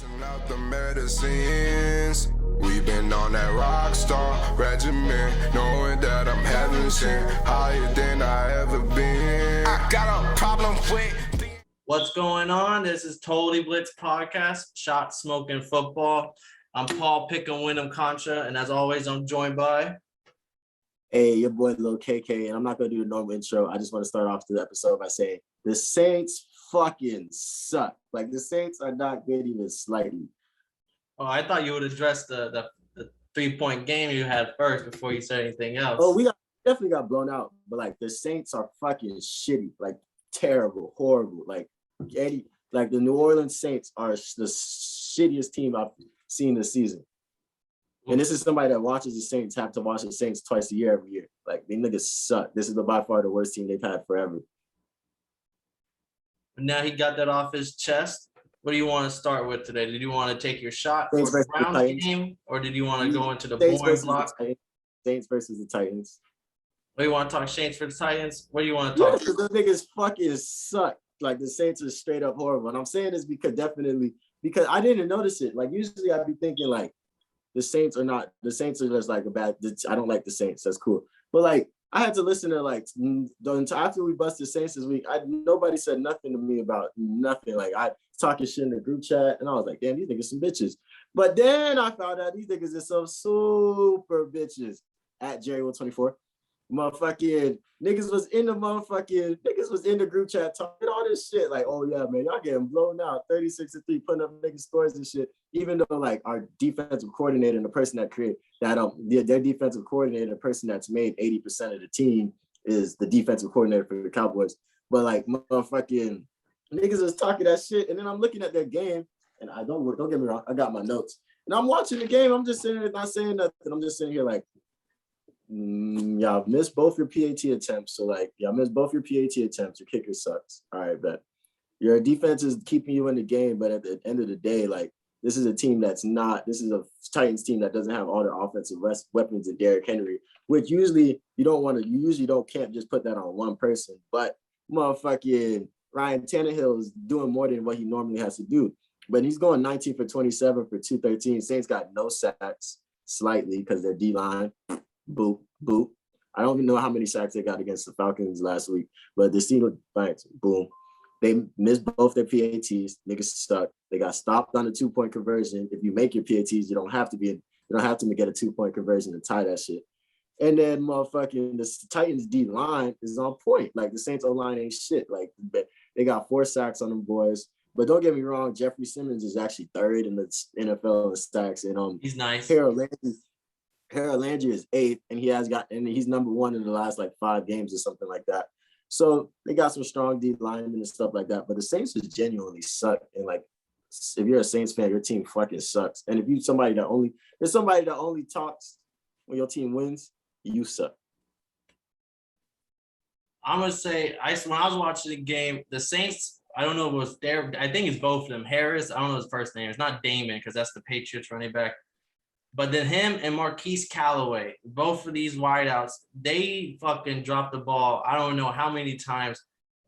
Passing out the medicines. We've been on that rock star regimen, knowing that I'm heaven sent, higher than I ever been. I got a problem with. What's going on? This is Totally Blitzed podcast, Shot Smoking Football. I'm Paul Pickham Wyndham Contra, and as always, I'm joined by. Hey, your boy Lil KK, and I'm not gonna do the normal intro. I just want to start off the episode by saying the Saints fucking suck. Like, the Saints are not good even slightly. Oh, I thought you would address the 3-point game you had first before you said anything else. Oh, we definitely got blown out, but like the Saints are fucking shitty, like terrible, horrible. Like the New Orleans Saints are the shittiest team I've seen this season. And this is somebody that watches the Saints have to watch the Saints twice a year every year. Like, they niggas suck. This is by far the worst team they've had forever. Now he got that off his chest. What do you want to start with today? Did you want to take your shot for the Browns game, or did you want to go into the boring block? Saints versus the Titans. What do you want to talk Saints for the Titans? What do you want to talk? Yeah, the niggas fucking suck. Like, the Saints are straight up horrible. And I'm saying this because I didn't notice it. Like, usually I'd be thinking like, the Saints are just like I don't like the Saints. That's cool. But like, I had to listen to like, after we busted Saints this week, nobody said nothing to me about nothing. Like, I talking shit in the group chat and I was like, damn, these niggas some bitches. But then I found out these niggas are some super bitches at Jerry124. Motherfucking niggas was in the group chat talking all this shit. Like, oh yeah, man, y'all getting blown out 36-3, putting up niggas scores and shit. Even though like our defensive coordinator and the person that created that, their defensive coordinator, the person that's made 80% of the team is the defensive coordinator for the Cowboys. But like, motherfucking niggas was talking that shit. And then I'm looking at their game and I don't get me wrong, I got my notes. And I'm watching the game. I'm just sitting there not saying nothing. I'm just sitting here like, y'all missed both your PAT attempts. So like, y'all missed both your PAT attempts. Your kicker sucks. All right, bet. Your defense is keeping you in the game, but at the end of the day, like, this is a Titans team that doesn't have all their offensive weapons in Derrick Henry, which usually can't just put that on one person. But motherfucking Ryan Tannehill is doing more than what he normally has to do. But he's going 19 for 27 for 213. Saints got no sacks, slightly, because their D-line. Boop, boop. I don't even know how many sacks they got against the Falcons last week, but the Steelers, thanks, boom. They missed both their PATs. Niggas stuck. They got stopped on the 2-point conversion. If you make your PATs, you don't have to get a 2-point conversion to tie that shit. And then motherfucking the Titans D line is on point. Like, the Saints O line ain't shit. Like, they got 4 sacks on them boys. But don't get me wrong, Jeffrey Simmons is actually 3rd in the NFL in sacks. And he's nice. Harold Landry is 8th, and he's number 1 in the last like 5 games or something like that. So they got some strong D linemen and stuff like that. But the Saints just genuinely suck. And like, if you're a Saints fan, your team fucking sucks. And if you're somebody that only talks when your team wins, you suck. I'm gonna say, when I was watching the game, the Saints, I don't know if it was there. I think it's both of them. Harris, I don't know his first name. It's not Damon, because that's the Patriots running back. But then him and Marquise Callaway, both of these wideouts, they fucking dropped the ball. I don't know how many times.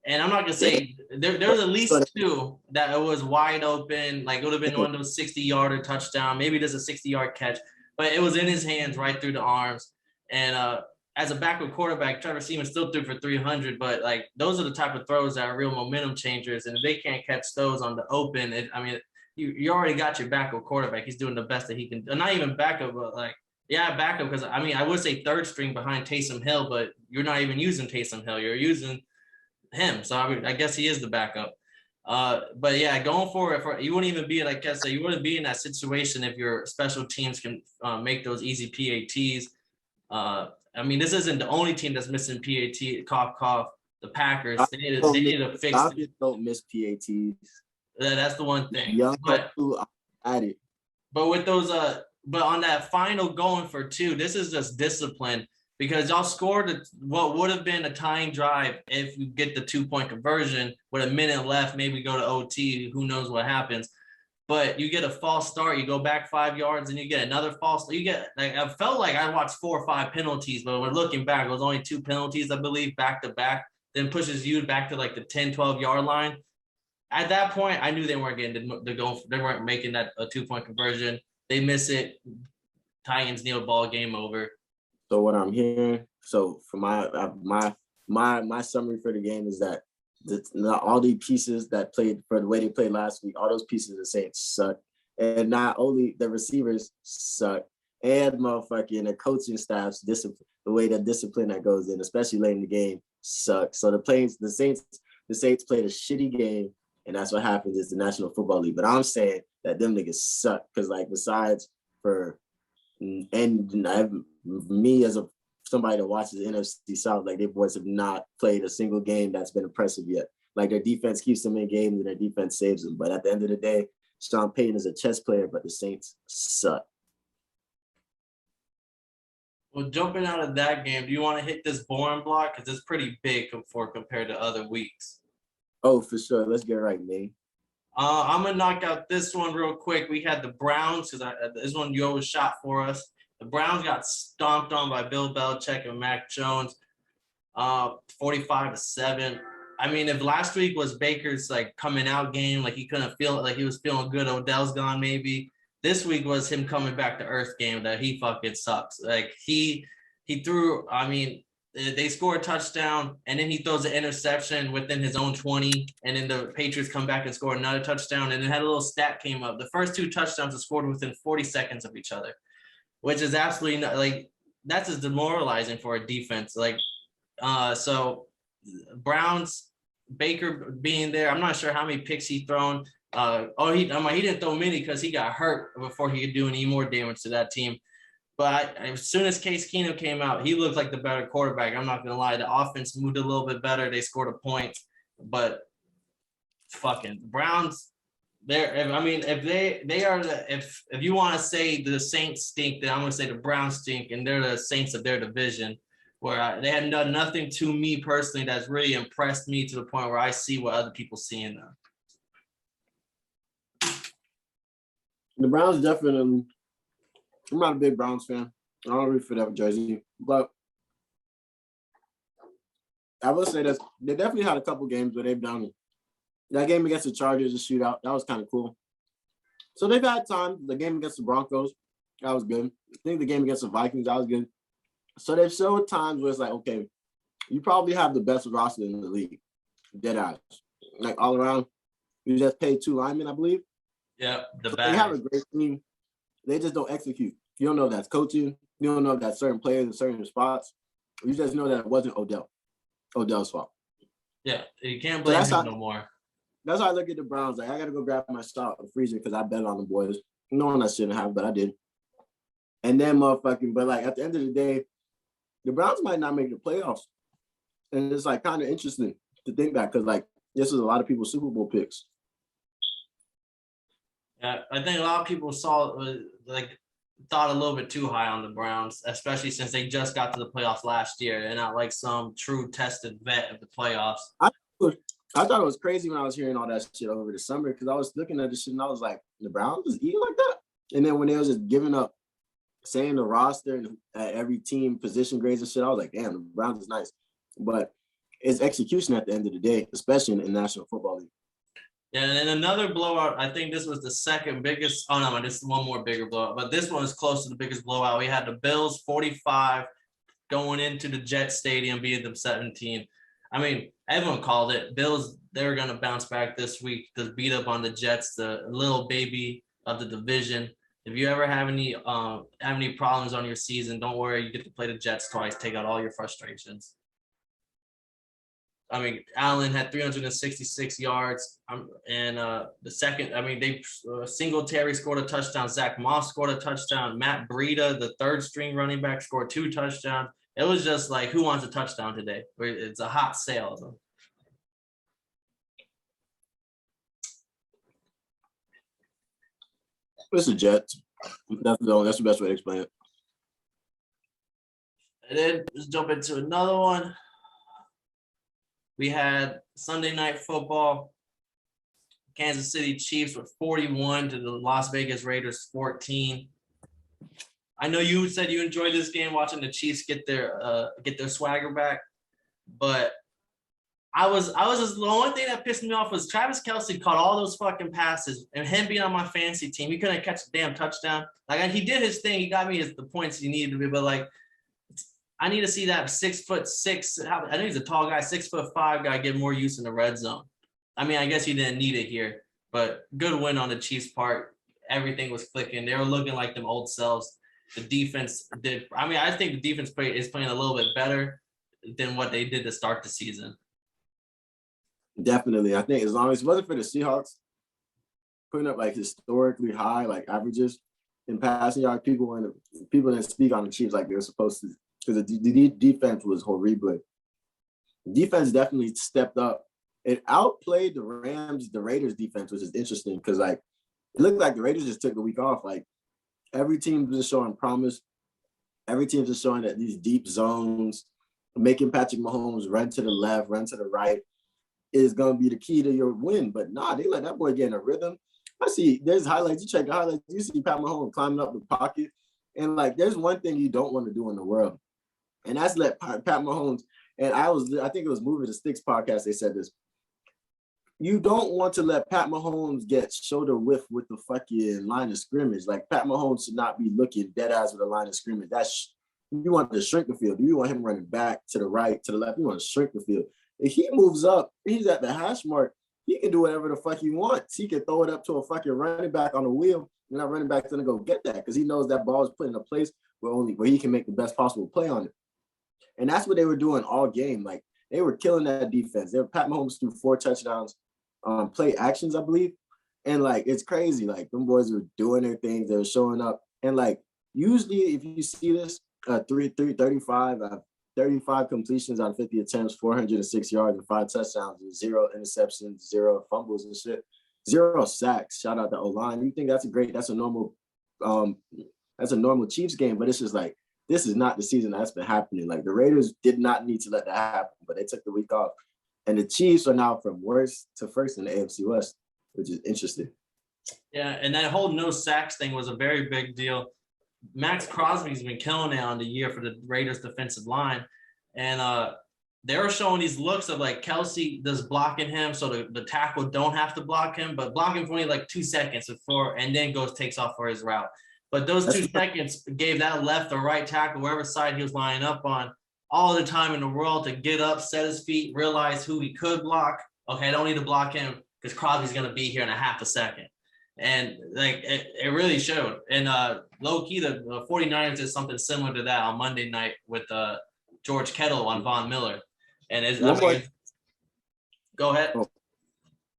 And I'm not going to say there was at least 2 that it was wide open. Like, it would have been one of those 60-yarder touchdown. Maybe there's a 60-yard catch. But it was in his hands right through the arms. And as a backup quarterback, Trevor Seaman still threw for 300. But, like, those are the type of throws that are real momentum changers. And if they can't catch those on the open, you already got your backup quarterback. He's doing the best that he can. Not even backup, but like, yeah, backup. Because I would say 3rd string behind Taysom Hill, but you're not even using Taysom Hill. You're using him. So I guess he is the backup. But yeah, going forward, you wouldn't even be like I said. You wouldn't be in that situation if your special teams can make those easy PATs. This isn't the only team that's missing PAT. Cough, cough. The Packers. They need to fix it. Don't miss PATs. That's the one thing. Young at it. But with those, but on that final going for 2, this is just discipline, because y'all scored what would have been a tying drive if you get the 2-point conversion with a minute left. Maybe go to OT. Who knows what happens? But you get a false start. You go back 5 yards, and you get another false. You get. Like, I felt like I watched 4 or 5 penalties, but when looking back, it was only 2 penalties, I believe, back to back. Then pushes you back to like the 10, 12-yard line. at that point, I knew they weren't getting the goal. They weren't making that a 2-point conversion. They miss it. Titans kneel ball, game over. So what I'm hearing, so for my summary for the game is that all the pieces that played for the way they played last week, all those pieces of the Saints suck. And not only the receivers suck, and motherfucking the coaching staff's discipline, the way that discipline that goes in, especially late in the game, sucks. So the Saints played a shitty game, and that's what happens. It's the National Football League. But I'm saying that them niggas suck because, like, besides for me as somebody that watches NFC South, like, their boys have not played a single game that's been impressive yet. Like, their defense keeps them in games and their defense saves them. But at the end of the day, Sean Payton is a chess player, but the Saints suck. Well, jumping out of that game, do you want to hit this boring block? Because it's pretty big compared to other weeks. Oh, for sure. Let's get right, man. I'm going to knock out this one real quick. We had the Browns, because this one you always shot for us. The Browns got stomped on by Bill Belichick and Mac Jones, 45-7. I mean, if last week was Baker's, like, coming out game, like, he couldn't feel it, like he was feeling good, Odell's gone maybe. This week was him coming back to earth game that he fucking sucks. Like, he threw, I mean, they score a touchdown, and then he throws an interception within his own 20, and then the Patriots come back and score another touchdown, and it had a little stat came up. The first 2 touchdowns were scored within 40 seconds of each other, which is absolutely not, like, that's just demoralizing for a defense. Like, so Browns, Baker being there, I'm not sure how many picks he thrown. He didn't throw many because he got hurt before he could do any more damage to that team. But as soon as Case Keenum came out, he looked like the better quarterback. I'm not gonna lie, the offense moved a little bit better. They scored a point, but fucking Browns. If you want to say the Saints stink, then I'm gonna say the Browns stink, and they're the Saints of their division. Where they had done nothing to me personally that's really impressed me to the point where I see what other people see in them. The Browns definitely. I'm not a big Browns fan. I don't root for that jersey, but I will say that they definitely had a couple games where they've done it. That game against the Chargers, a shootout, that was kind of cool. So they've had time. The game against the Broncos, that was good. I think the game against the Vikings, that was good. So they've showed times where it's like, okay, you probably have the best roster in the league, dead eyes, like all around. You just paid 2 linemen, I believe. Yeah, they have a great team. They just don't execute. You don't know if that's coaching. You don't know if that's certain players in certain spots. You just know that it wasn't Odell's fault. Yeah, you can't blame him no more. That's how I look at the Browns. Like, I got to go grab my stock in the freezer because I bet on the boys. Knowing I shouldn't have, but I did. And then but like at the end of the day, the Browns might not make the playoffs. And it's like kind of interesting to think that because like this is a lot of people's Super Bowl picks. Yeah, I think a lot of people thought a little bit too high on the Browns, especially since they just got to the playoffs last year. They're not like some true tested vet of the playoffs. I thought it was crazy when I was hearing all that shit over the summer because I was looking at this shit and I was like, the Browns is eating like that? And then when they was just giving up, saying the roster and every team position grades and shit, I was like, damn, the Browns is nice. But it's execution at the end of the day, especially in the National Football League. Yeah, and then another blowout, I think this was the second biggest. Oh, no, this is one more bigger blowout. But this one is close to the biggest blowout. We had the Bills 45 going into the Jet Stadium, beating them 17. I mean, everyone called it. Bills, they were going to bounce back this week to beat up on the Jets, the little baby of the division. If you ever have any problems on your season, don't worry. You get to play the Jets twice. Take out all your frustrations. I mean, Allen had 366 yards. And the second, I mean, Singletary scored a touchdown. Zach Moss scored a touchdown. Matt Breida, the third string running back, scored 2 touchdowns. It was just like, who wants a touchdown today? It's a hot sale. So. It's the Jets. That's the best way to explain it. And then let's jump into another one. We had Sunday Night Football. Kansas City Chiefs were 41 to the Las Vegas Raiders 14. I know you said you enjoyed this game watching the Chiefs get their swagger back, but I was just the only thing that pissed me off was Travis Kelce caught all those fucking passes, and him being on my fantasy team, he couldn't catch a damn touchdown. Like he did his thing, he got me the points he needed to be, but like I need to see that 6'6". I know he's a tall guy, 6'5" guy get more use in the red zone. I mean, I guess he didn't need it here, but good win on the Chiefs' part. Everything was clicking. They were looking like them old selves. The defense did. I mean, I think the defense is playing a little bit better than what they did to start the season. Definitely. I think as long as it wasn't for the Seahawks putting up like historically high like averages in passing yard, people didn't speak on the Chiefs like they were supposed to, because the defense was horrible. Defense definitely stepped up. It outplayed the Raiders defense, which is interesting because like it looked like the Raiders just took the week off. Like every team was showing promise. Every team was showing that these deep zones, making Patrick Mahomes run to the left, run to the right, is going to be the key to your win. But nah, they let that boy get in a rhythm. I see there's highlights. You check the highlights. You see Pat Mahomes climbing up the pocket. And like, there's one thing you don't want to do in the world. And that's let Pat Mahomes, and I think it was Moving the Sticks podcast, they said this. You don't want to let Pat Mahomes get shoulder width with the fucking line of scrimmage. Like Pat Mahomes should not be looking dead eyes with a line of scrimmage. You want to shrink the field. You want him running back to the right, to the left. You want to shrink the field. If he moves up, he's at the hash mark, he can do whatever the fuck he wants. He can throw it up to a fucking running back on the wheel, and that running back's gonna go get that because he knows that ball is put in a place where he can make the best possible play on it. And that's what they were doing all game. Like they were killing that defense. Pat Mahomes threw 4 touchdowns, play actions, I believe. And like it's crazy. Like them boys were doing their things, they were showing up. And like usually if you see this, 35 completions on 50 attempts, 406 yards and 5 touchdowns, and 0 interceptions, 0 fumbles and shit, 0 sacks. Shout out to O-line. You think that's a normal Chiefs game, but it's just like this is not the season that's been happening. Like the Raiders did not need to let that happen, but they took the week off. And the Chiefs are now from worst to first in the AFC West, which is interesting. Yeah, and that whole no sacks thing was a very big deal. Max Crosby's been killing it on the year for the Raiders defensive line. And they were showing these looks of like Kelce does blocking him so the tackle don't have to block him, but block him for only like 2 seconds before and then takes off for his route. But those 2 seconds gave that left or right tackle, wherever side he was lining up on, all the time in the world to get up, set his feet, realize who he could block. Okay, I don't need to block him because Crosby's going to be here in a half a second. And like it really showed. And low key, the 49ers did something similar to that on Monday night with George Kittle on Von Miller. And go ahead. Oh.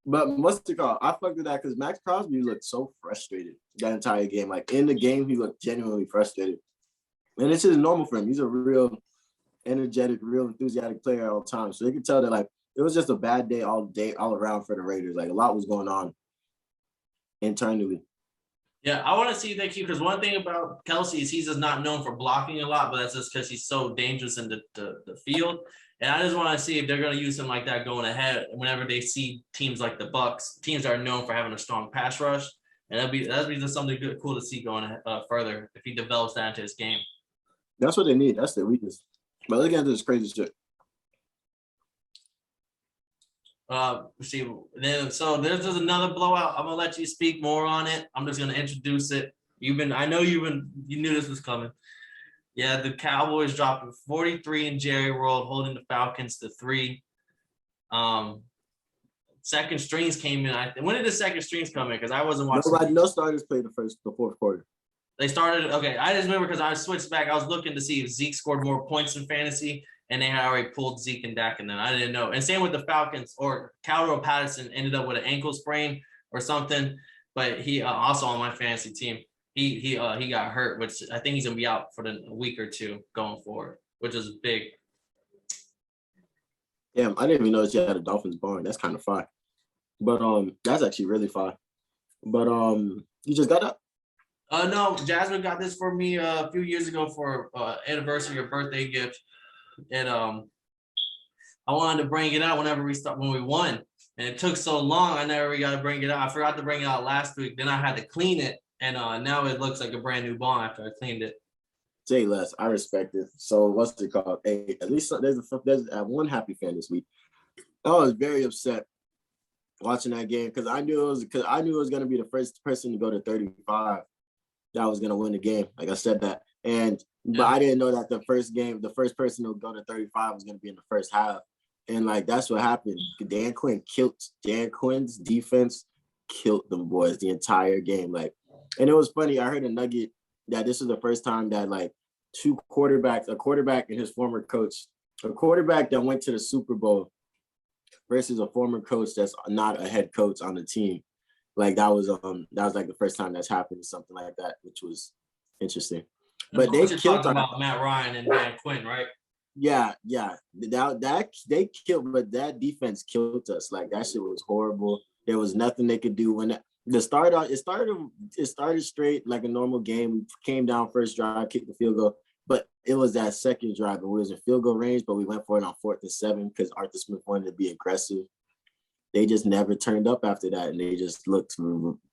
But what's the call? I fucked with that because Max Crosby looked so frustrated that entire game. Like in the game, he looked genuinely frustrated. And it's just normal for him. He's a real energetic, real enthusiastic player all the time. So you can tell that like it was just a bad day all around for the Raiders. Like a lot was going on internally. Yeah, I want to see that because one thing about Kelce is he's just not known for blocking a lot, but that's just because he's so dangerous in the field. And I just want to see if they're going to use him like that going ahead whenever they see teams like the Bucs, teams that are known for having a strong pass rush. And that'd be just something good, cool to see going further if he develops that into his game. That's what they need. That's their weakness. But look at this crazy shit. So there's just another blowout. I'm gonna let you speak more on it. I'm just gonna introduce it. You knew this was coming. Yeah, the Cowboys dropped 43 in Jerry World, holding the Falcons to 3. Second strings came in. When did the second strings come in? Because I wasn't watching. No starters played the fourth quarter. They started. Okay, I just remember because I switched back. I was looking to see if Zeke scored more points in fantasy. And they had already pulled Zeke and Dak, and then I didn't know. And same with the Falcons, or Caldwell Patterson ended up with an ankle sprain or something. But he also on my fantasy team, he got hurt, which I think he's gonna be out for a week or 2 going forward, which is big. Damn, I didn't even know that you had a Dolphins barn. That's kind of fire. But that's actually really fire. But you just got that? No, Jasmine got this for me a few years ago for anniversary or birthday gift. And I wanted to bring it out when we won, and it took so long. I never got to bring it out. I forgot to bring it out last week. Then I had to clean it, and now it looks like a brand new ball after I cleaned it. Say less. I respect it. So what's it called? Hey, at least there's one happy fan this week. I was very upset watching that game because I knew it was gonna be the first person to go to 35 that was gonna win the game. Like I said that, but I didn't know that the first person to go to 35 was gonna be in the first half, and like that's what happened. Dan Quinn's defense killed them boys the entire game. Like, and it was funny. I heard a nugget that this is the first time that like a quarterback and his former coach, a quarterback that went to the Super Bowl versus a former coach that's not a head coach on the team. Like that was like the first time that's happened or something like that, which was interesting. But they killed about Matt Ryan and Dan Quinn, right? Yeah. That they killed, but that defense killed us. Like that shit was horrible. There was nothing they could do when it started straight like a normal game. We came down first drive, kicked the field goal, but it was that second drive and we was in field goal range, but we went for it on 4th and 7 because Arthur Smith wanted to be aggressive. They just never turned up after that, and they just looked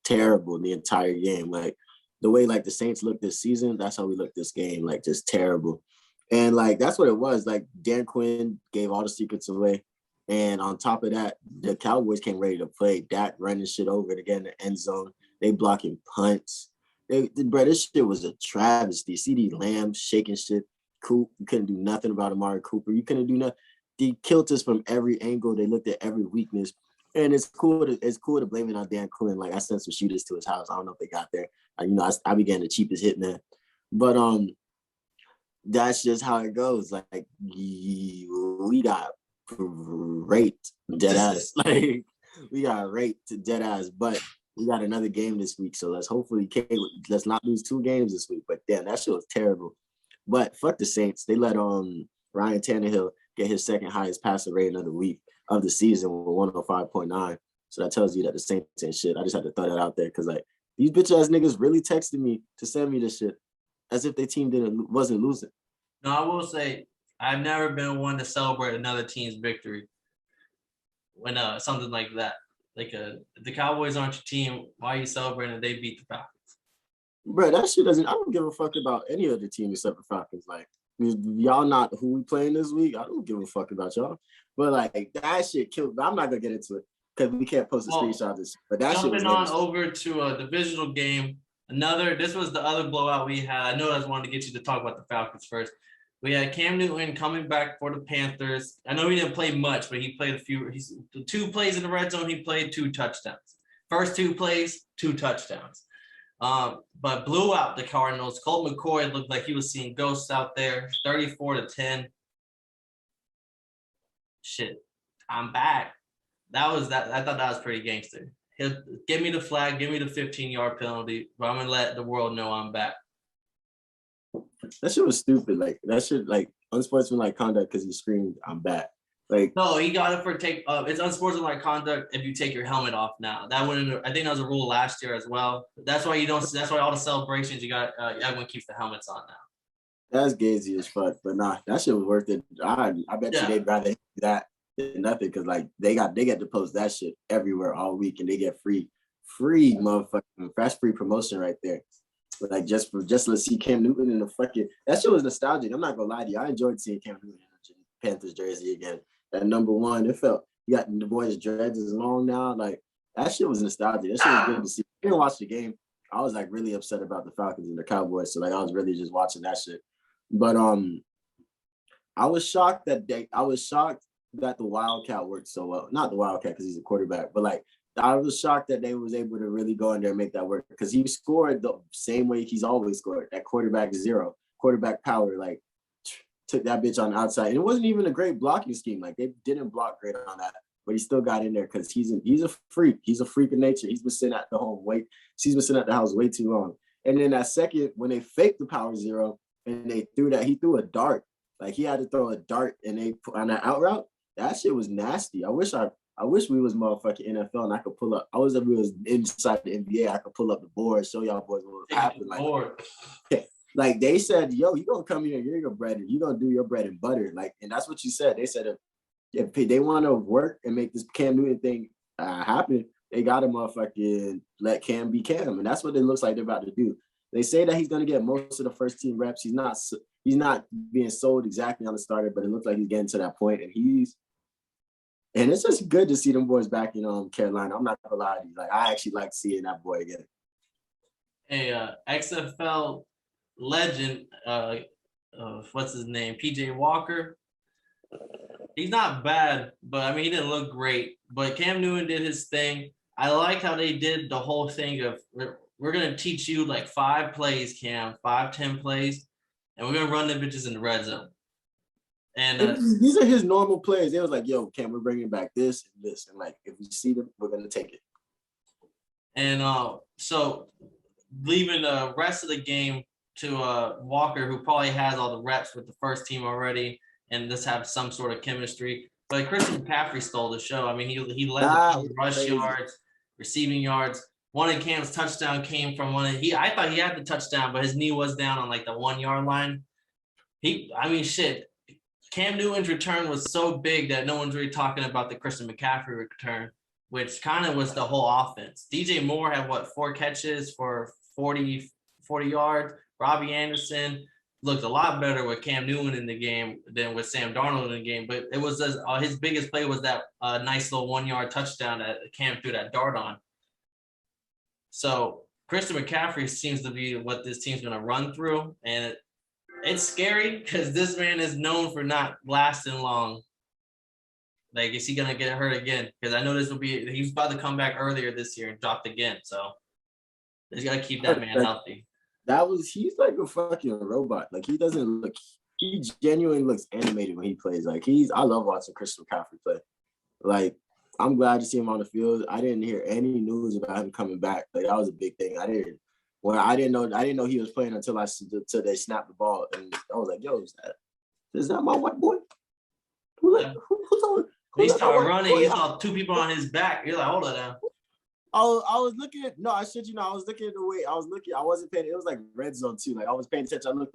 terrible the entire game. Like the way like the Saints looked this season, that's how we looked this game, like just terrible. And like that's what it was. Like Dan Quinn gave all the secrets away. And on top of that, the Cowboys came ready to play. Dak running shit over to get in the end zone. They blocking punts. Bro, this shit was a travesty. CeeDee Lamb shaking shit. Coop, you couldn't do nothing about Amari Cooper. You couldn't do nothing. They killed us from every angle. They looked at every weakness. And it's cool to blame it on Dan Quinn. Like I sent some shooters to his house. I don't know if they got there. I began the cheapest hitman. But that's just how it goes. Like we got raped dead ass. Like we got raped dead ass. But we got another game this week, so let's not lose 2 games this week. But damn, that shit was terrible. But fuck the Saints. They let Ryan Tannehill get his second highest passer rating of the season with 105.9. So that tells you that the Saints ain't shit. I just had to throw that out there because like these bitch ass niggas really texted me to send me this shit as if their team wasn't losing. No, I will say I've never been one to celebrate another team's victory when something like that. Like if the Cowboys aren't your team, why are you celebrating if they beat the Falcons? Bro, that shit I don't give a fuck about any other team except the Falcons. Like, y'all not who we playing this week. I don't give a fuck about y'all. But like that shit killed. I'm not gonna get into it because we can't post a screenshot of this. But that shit was jumping on over to a divisional game. This was the other blowout we had. I know I just wanted to get you to talk about the Falcons first. We had Cam Newton coming back for the Panthers. I know he didn't play much, but he played He's 2 plays in the red zone. He played 2 touchdowns. First 2 plays, 2 touchdowns. But blew out the Cardinals. Colt McCoy looked like he was seeing ghosts out there. 34-10. Shit, I'm back. That was that. I thought that was pretty gangster. He'll give me the flag, give me the 15-yard penalty, but I'm gonna let the world know I'm back. That shit was stupid. Like that shit, like unsportsmanlike conduct because he screamed, "I'm back." Like no, he got it for it's unsportsmanlike conduct if you take your helmet off now. That wouldn't. I think that was a rule last year as well. That's why you don't. That's why all the celebrations you got. Everyone keeps the helmets on now. That's gazy as fuck. But nah, that shit was worth it. I bet you they'd rather that than nothing because like they get to post that shit everywhere all week and they get free motherfucking fresh free promotion right there. But like just let's see Cam Newton in the fucking that shit was nostalgic. I'm not gonna lie to you. I enjoyed seeing Cam Newton in the Panthers jersey again. At number 1, it felt you got the boys' dreads is long now. Like that shit was nostalgic. That shit was good to see. I didn't watch the game. I was like really upset about the Falcons and the Cowboys. So like I was really just watching that shit. But I was shocked that the Wildcat worked so well. Not the Wildcat because he's a quarterback, but like I was shocked that they was able to really go in there and make that work because he scored the same way he's always scored. That quarterback power, like took that bitch on the outside. And it wasn't even a great blocking scheme. Like they didn't block great on that, but he still got in there because he's a freak. He's a freak of nature. He's been sitting at the house way too long. And then that second, when they faked the power zero and he threw a dart. Like he had to throw a dart and they put on that out route. That shit was nasty. I wish we was motherfucking NFL and I could pull up. I wish we was inside the NBA. I could pull up the board, show y'all boys what happened. Like they said, yo, you gonna come here, you're gonna do your bread and butter. Like, and that's what you said. They said if they want to work and make this Cam Newton thing happen, they gotta motherfucking let Cam be Cam, and that's what it looks like they're about to do. They say that he's gonna get most of the first team reps. He's not being sold exactly on the starter, but it looks like he's getting to that point, and And it's just good to see them boys back in Carolina. I'm not gonna lie to you. Like, I actually like seeing that boy again. Hey, XFL legend, what's his name? PJ Walker. He's not bad, but I mean, he didn't look great. But Cam Newton did his thing. I like how they did the whole thing of we're gonna teach you like 5 plays, Cam, 10 plays, and we're gonna run the bitches in the red zone. And these are his normal plays. They was like, "Yo, Cam, we're bringing back this and this, and like if we see them, we're gonna take it." And so leaving the rest of the game to Walker, who probably has all the reps with the first team already, and just have some sort of chemistry. But Christian McCaffrey stole the show. I mean, he led the team rush yards, receiving yards. One of Cam's touchdown came from I thought he had the touchdown, but his knee was down on like the 1 yard line. Cam Newton's return was so big that no one's really talking about the Christian McCaffrey return, which kind of was the whole offense. DJ Moore had 4 catches for 40 yards. Robbie Anderson looked a lot better with Cam Newton in the game than with Sam Darnold in the game. But it was his biggest play was that nice little 1 yard touchdown that Cam threw that dart on. So Christian McCaffrey seems to be what this team's going to run through. And it's scary because this man is known for not lasting long. Like, is he going to get hurt again? Because I know he's about to come back earlier this year and dropped again. So he's got to keep that man healthy. He's like a fucking robot. Like, he genuinely looks animated when he plays. Like, I love watching Christian McCaffrey play. Like, I'm glad to see him on the field. I didn't hear any news about him coming back. Like, that was a big thing. I didn't know he was playing until they snapped the ball, and I was like, "Yo, is that my white boy?" Who's he started running. He saw 2 people on his back. You're like, hold on now. I was looking at I was looking at the way I wasn't paying. It was like red zone too. Like, I was paying attention.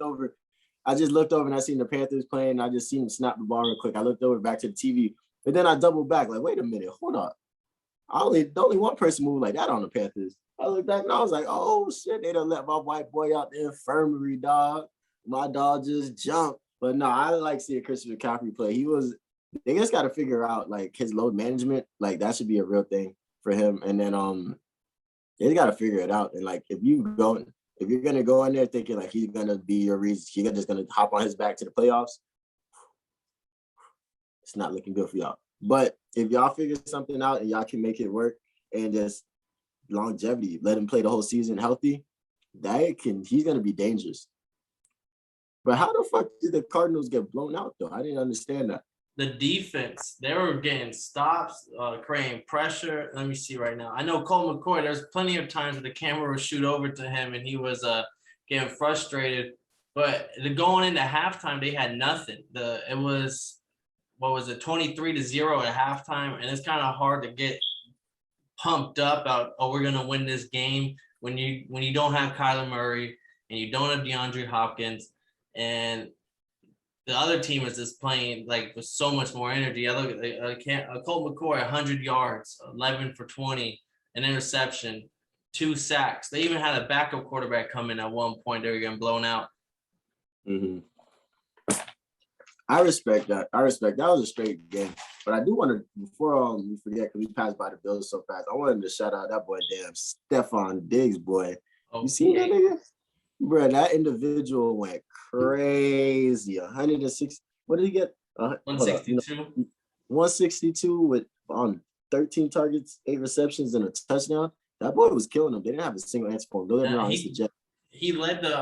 I just looked over and I seen the Panthers playing. And I just seen him snap the ball real quick. I looked over back to the TV, and then I doubled back. Like, wait a minute, hold up. The only one person moved like that on the Panthers. I looked back and I was like, oh shit, they done let my white boy out the infirmary, dog. My dog just jumped. But no, I like seeing Christian McCaffrey play. They just got to figure out like his load management. Like, that should be a real thing for him. And then they got to figure it out. And like, if you're gonna go in there thinking like he's gonna be your reason, he's just gonna hop on his back to the playoffs, it's not looking good for y'all. But if y'all figure something out and y'all can make it work and just longevity, let him play the whole season healthy, he's gonna be dangerous. But how the fuck did the Cardinals get blown out though? I didn't understand that. The defense, they were getting stops, creating pressure. Let me see right now. I know Colt McCoy, there's plenty of times where the camera would shoot over to him and he was getting frustrated. But going into halftime, they had nothing. It was 23-0 at halftime, and it's kind of hard to get pumped up about, we're gonna win this game when you don't have Kyler Murray and you don't have DeAndre Hopkins, and the other team is just playing like with so much more energy. I look at Colt McCoy, 100 yards, 11 for 20, an interception, 2 sacks. They even had a backup quarterback come in at one point. They were getting blown out. Mm-hmm. I respect that. That was a straight game. But I do want to, before we forget, because we passed by the Bills so fast, I wanted to shout out that boy, damn Stephon Diggs, boy. Oh, you seen that nigga? Bro, that individual went crazy. 106. What did he get? 162. 162 with 13 targets, 8 receptions, and a touchdown. That boy was killing them. They didn't have a single answer for him. Don't get me wrong, he led the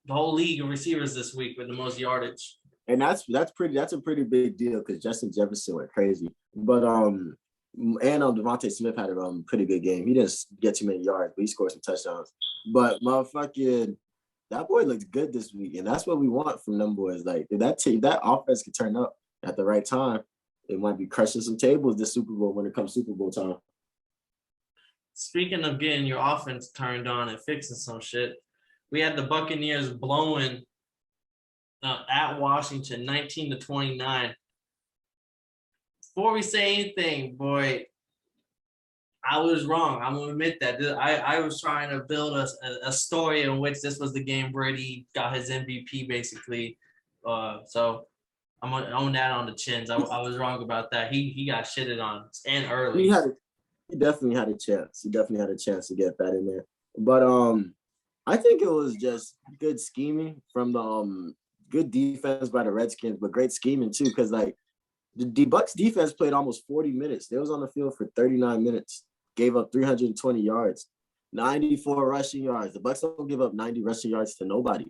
whole league of receivers this week with the most yardage. And that's a pretty big deal because Justin Jefferson went crazy. But Devontae Smith had a pretty good game. He didn't get too many yards, but he scored some touchdowns. But motherfucking that boy looks good this week, and that's what we want from them boys. Like, if that offense can turn up at the right time, it might be crushing some tables this Super Bowl when it comes Super Bowl time. Speaking of getting your offense turned on and fixing some shit, we had the Buccaneers blowing at Washington 19-29. Before we say anything, boy, I was wrong. I'm gonna admit that. I was trying to build a story in which this was the game Brady got his MVP, basically. So I'm gonna own that on the chins. I was wrong about that. He got shitted on and early. He definitely had a chance. He definitely had a chance to get that in there. But I think it was just good scheming from the good defense by the Redskins, but great scheming too, because like the Bucs defense played almost 40 minutes. They was on the field for 39 minutes, gave up 320 yards, 94 rushing yards. The Bucs don't give up 90 rushing yards to nobody.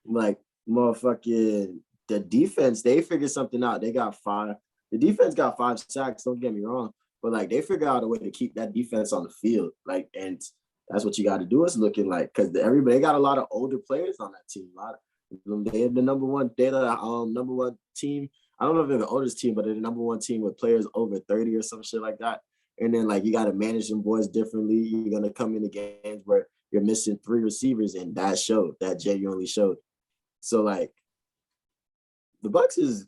Like motherfucking the defense, they figured something out. They got 5. The defense got 5 sacks. Don't get me wrong, but like they figured out a way to keep that defense on the field. Like, and that's what you got to do. It's looking like because they got a lot of older players on that team. They have the number one. They're the number one team. I don't know if they're the oldest team, but they're the number one team with players over 30 or some shit like that. And then like you got to manage them boys differently. You're gonna come into games where you're missing 3 receivers, and that showed. That genuinely showed. So like the Bucs is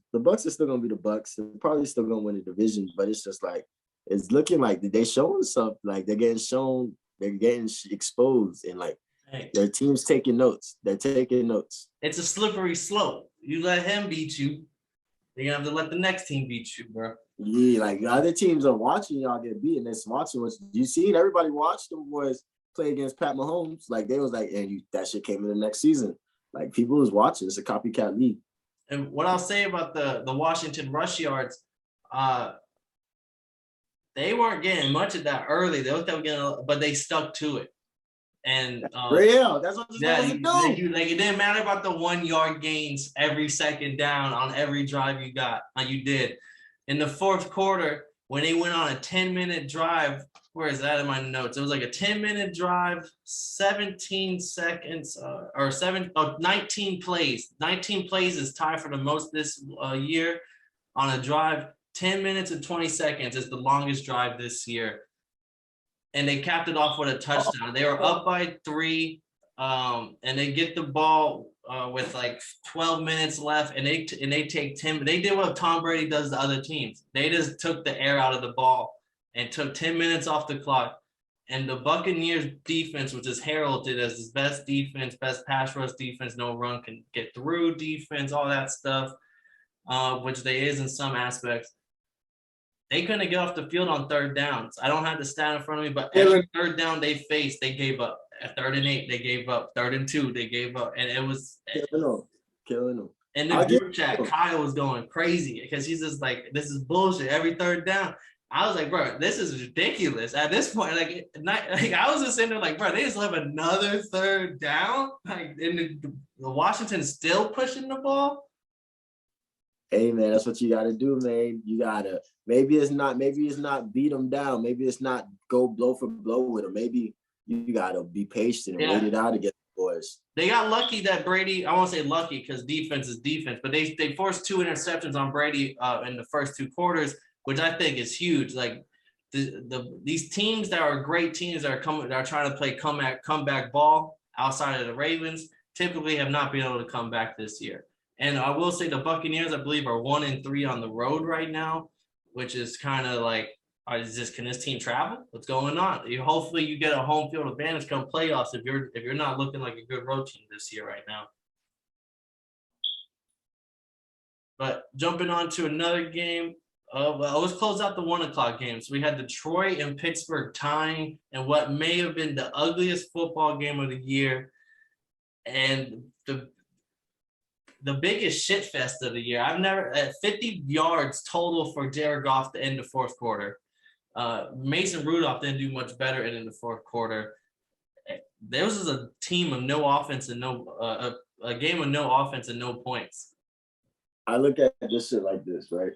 still gonna be the Bucs. They're probably still gonna win the division, but it's just like it's looking like they showing stuff. Like they're getting shown. They're getting exposed, and like their team's taking notes. They're taking notes. It's a slippery slope. You let him beat you, you're gonna have to let the next team beat you, bro. Yeah, like other teams are watching y'all get beat, and they're watching what you seen. Everybody watched them boys play against Pat Mahomes. Like they was like, and that shit came in the next season. Like people was watching. It's a copycat league. And what I'll say about the Washington rush yards, they weren't getting much of that early. They looked like getting, but they stuck to it. And real, that's what you're supposed to do. Like it didn't matter about the 1 yard gains every second down on every drive you got. Like you did in the fourth quarter when they went on a 10-minute drive. Where is that in my notes? It was like a 10-minute drive, 17 seconds, 19 plays. 19 plays is tied for the most this year on a drive. 10 minutes and 20 seconds is the longest drive this year. And they capped it off with a touchdown. They were up by 3, and they get the ball with like 12 minutes left, and they take 10. They did what Tom Brady does to other teams. They just took the air out of the ball and took 10 minutes off the clock. And the Buccaneers defense, which is heralded as his best defense, best pass rush defense, no run can get through defense, all that stuff, which they is in some aspects. They couldn't get off the field on third downs. I don't have the stat in front of me, but every third down they faced, they gave up. At 3rd and 8, they gave up. 3rd and 2, they gave up. And it was killing them. In the group chat, Kyle was going crazy because he's just like, this is bullshit. Every third down. I was like, bro, this is ridiculous. At this point, like I was just sitting there like, bro, they just have another third down. Like, and the Washington's still pushing the ball. Hey man, that's what you gotta do, man. You gotta maybe it's not beat them down. Maybe it's not go blow for blow with them. Maybe you gotta be patient and wait it out against the boys. They got lucky that Brady. I won't say lucky because defense is defense, but they forced 2 interceptions on Brady in the first 2 quarters, which I think is huge. Like these teams that are great teams that are trying to play comeback ball outside of the Ravens typically have not been able to come back this year. And I will say the Buccaneers, I believe, are 1-3 on the road right now, which is kind of like, can this team travel? What's going on? Hopefully you get a home field advantage come playoffs if you're not looking like a good road team this year right now. But jumping on to another game, let's close out the 1 o'clock game. So we had Detroit and Pittsburgh tying in what may have been the ugliest football game of the year. And the biggest shit fest of the year. I've never at 50 yards total for Jared Goff to end the fourth quarter. Mason Rudolph didn't do much better in the fourth quarter. There was a team of no offense and a game of no offense and no points. I look at this shit like this, right?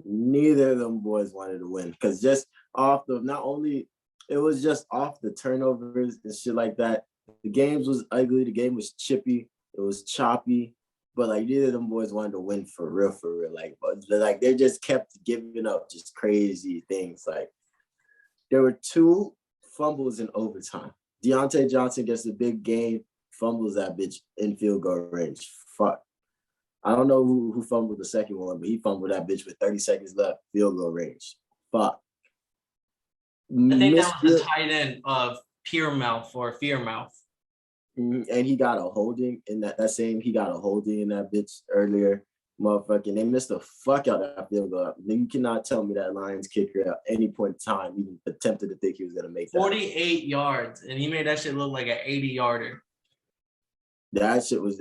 Neither of them boys wanted to win because just off the it was just off the turnovers and shit like that. The games was ugly. The game was chippy. It was choppy, but like neither of them boys wanted to win for real. Like they just kept giving up just crazy things. Like there were 2 fumbles in overtime. Deontay Johnson gets a big game, fumbles that bitch in field goal range. Fuck. I don't know who fumbled the second one, but he fumbled that bitch with 30 seconds left, field goal range. Fuck. I think that was the tight end of Fearmouth. And he got a holding in that he got a holding in that bitch earlier. motherfucking, they missed the fuck out of that field goal. You cannot tell me that Lions kicker at any point in time even attempted to think he was gonna make that. 48 yards, and he made that shit look like an 80-yarder. That shit was,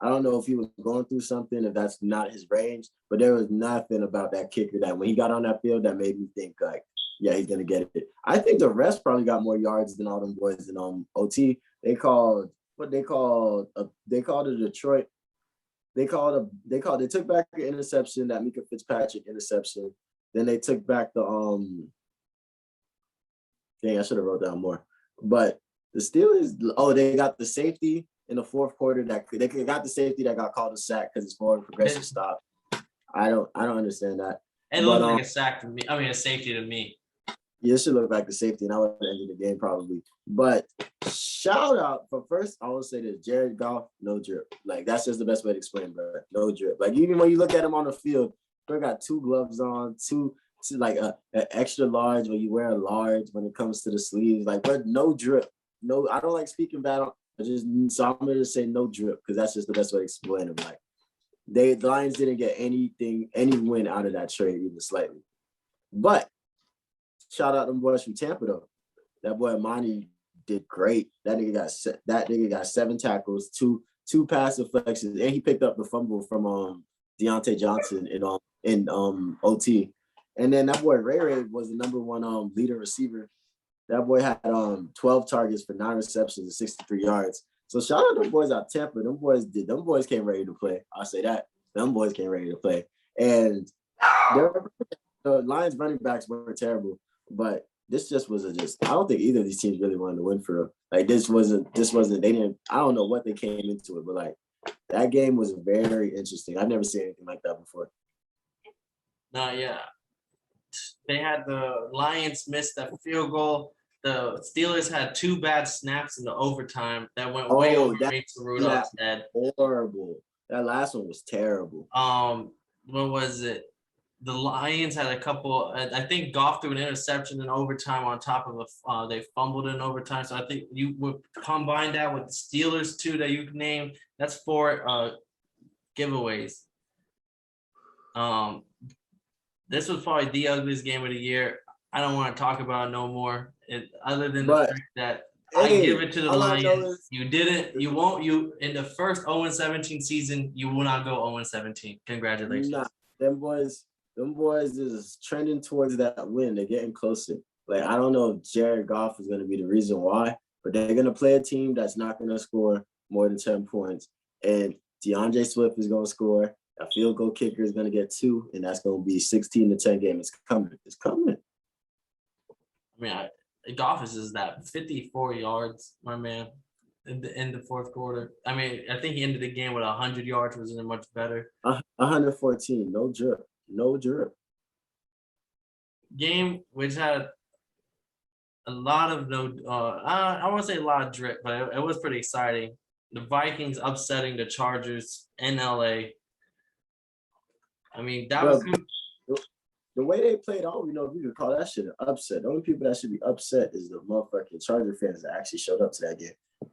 I don't know if he was going through something, if that's not his range, but there was nothing about that kicker that when he got on that field that made me think like, yeah, he's gonna get it. I think the rest probably got more yards than all them boys in OT. They called a Detroit. They took back the interception, that Mika Fitzpatrick interception. Then they took back the dang, I should have wrote down more. But the Steelers, they got the safety in the fourth quarter that they got the safety that got called a sack because it's forward progressive stop. I don't understand that. It looked like a sack to me. I mean, a safety to me. Yeah, it should look like a safety, and I would have ended the game probably. But shout out for first, I would say this: Jared Goff, no drip. Like that's just the best way to explain, bro. No drip. Like even when you look at him on the field, they got 2 gloves on, two like an extra large when you wear a large when it comes to the sleeves. Like, but no drip. No, I don't like speaking bad. So I'm gonna say no drip because that's just the best way to explain him. Like the Lions didn't get any win out of that trade even slightly. But shout out them boys from Tampa though. That boy Amani did great. That nigga got 7 tackles, two pass deflections, and he picked up the fumble from Deontay Johnson in OT. And then that boy Ray was the number 1 leader receiver. That boy had 12 targets for 9 receptions and 63 yards. So shout out them boys out Tampa. Them boys came ready to play. I'll say that. Them boys came ready to play. And the Lions running backs weren't terrible, but this just was I don't think either of these teams really wanted to win for real. Like this wasn't, they didn't, I don't know what they came into it, but like that game was very interesting. I've never seen anything like that before. No, yeah. They had the Lions missed that field goal. The Steelers had 2 bad snaps in the overtime that went way over Mason Rudolph's head. Horrible. That last one was terrible. What was it? The Lions had a couple. I think Goff threw an interception in overtime on top of they fumbled in overtime. So I think you would combine that with the Steelers 2 that you named. That's 4 giveaways. This was probably the ugliest game of the year. I don't want to talk about it no more. Other than the fact that I give it to the Lions. You didn't. You won't. You in the first 0-17 season, you will not go 0-17. Congratulations. Nah, them boys is trending towards that win. They're getting closer. Like I don't know if Jared Goff is going to be the reason why, but they're going to play a team that's not going to score more than 10 points, and DeAndre Swift is going to score. A field goal kicker is going to get 2, and that's going to be 16-10 game. It's coming. It's coming. I mean, Goff is that 54 yards, my man, in the fourth quarter. I mean, I think he ended the game with 100 yards, which isn't much better. 114, no drip. Game which had a lot of I won't say a lot of drip, but it was pretty exciting. The Vikings upsetting the Chargers in LA. I mean, that was the way they played. I don't even know if you could call that shit an upset. The only people that should be upset is the motherfucking Charger fans that actually showed up to that game.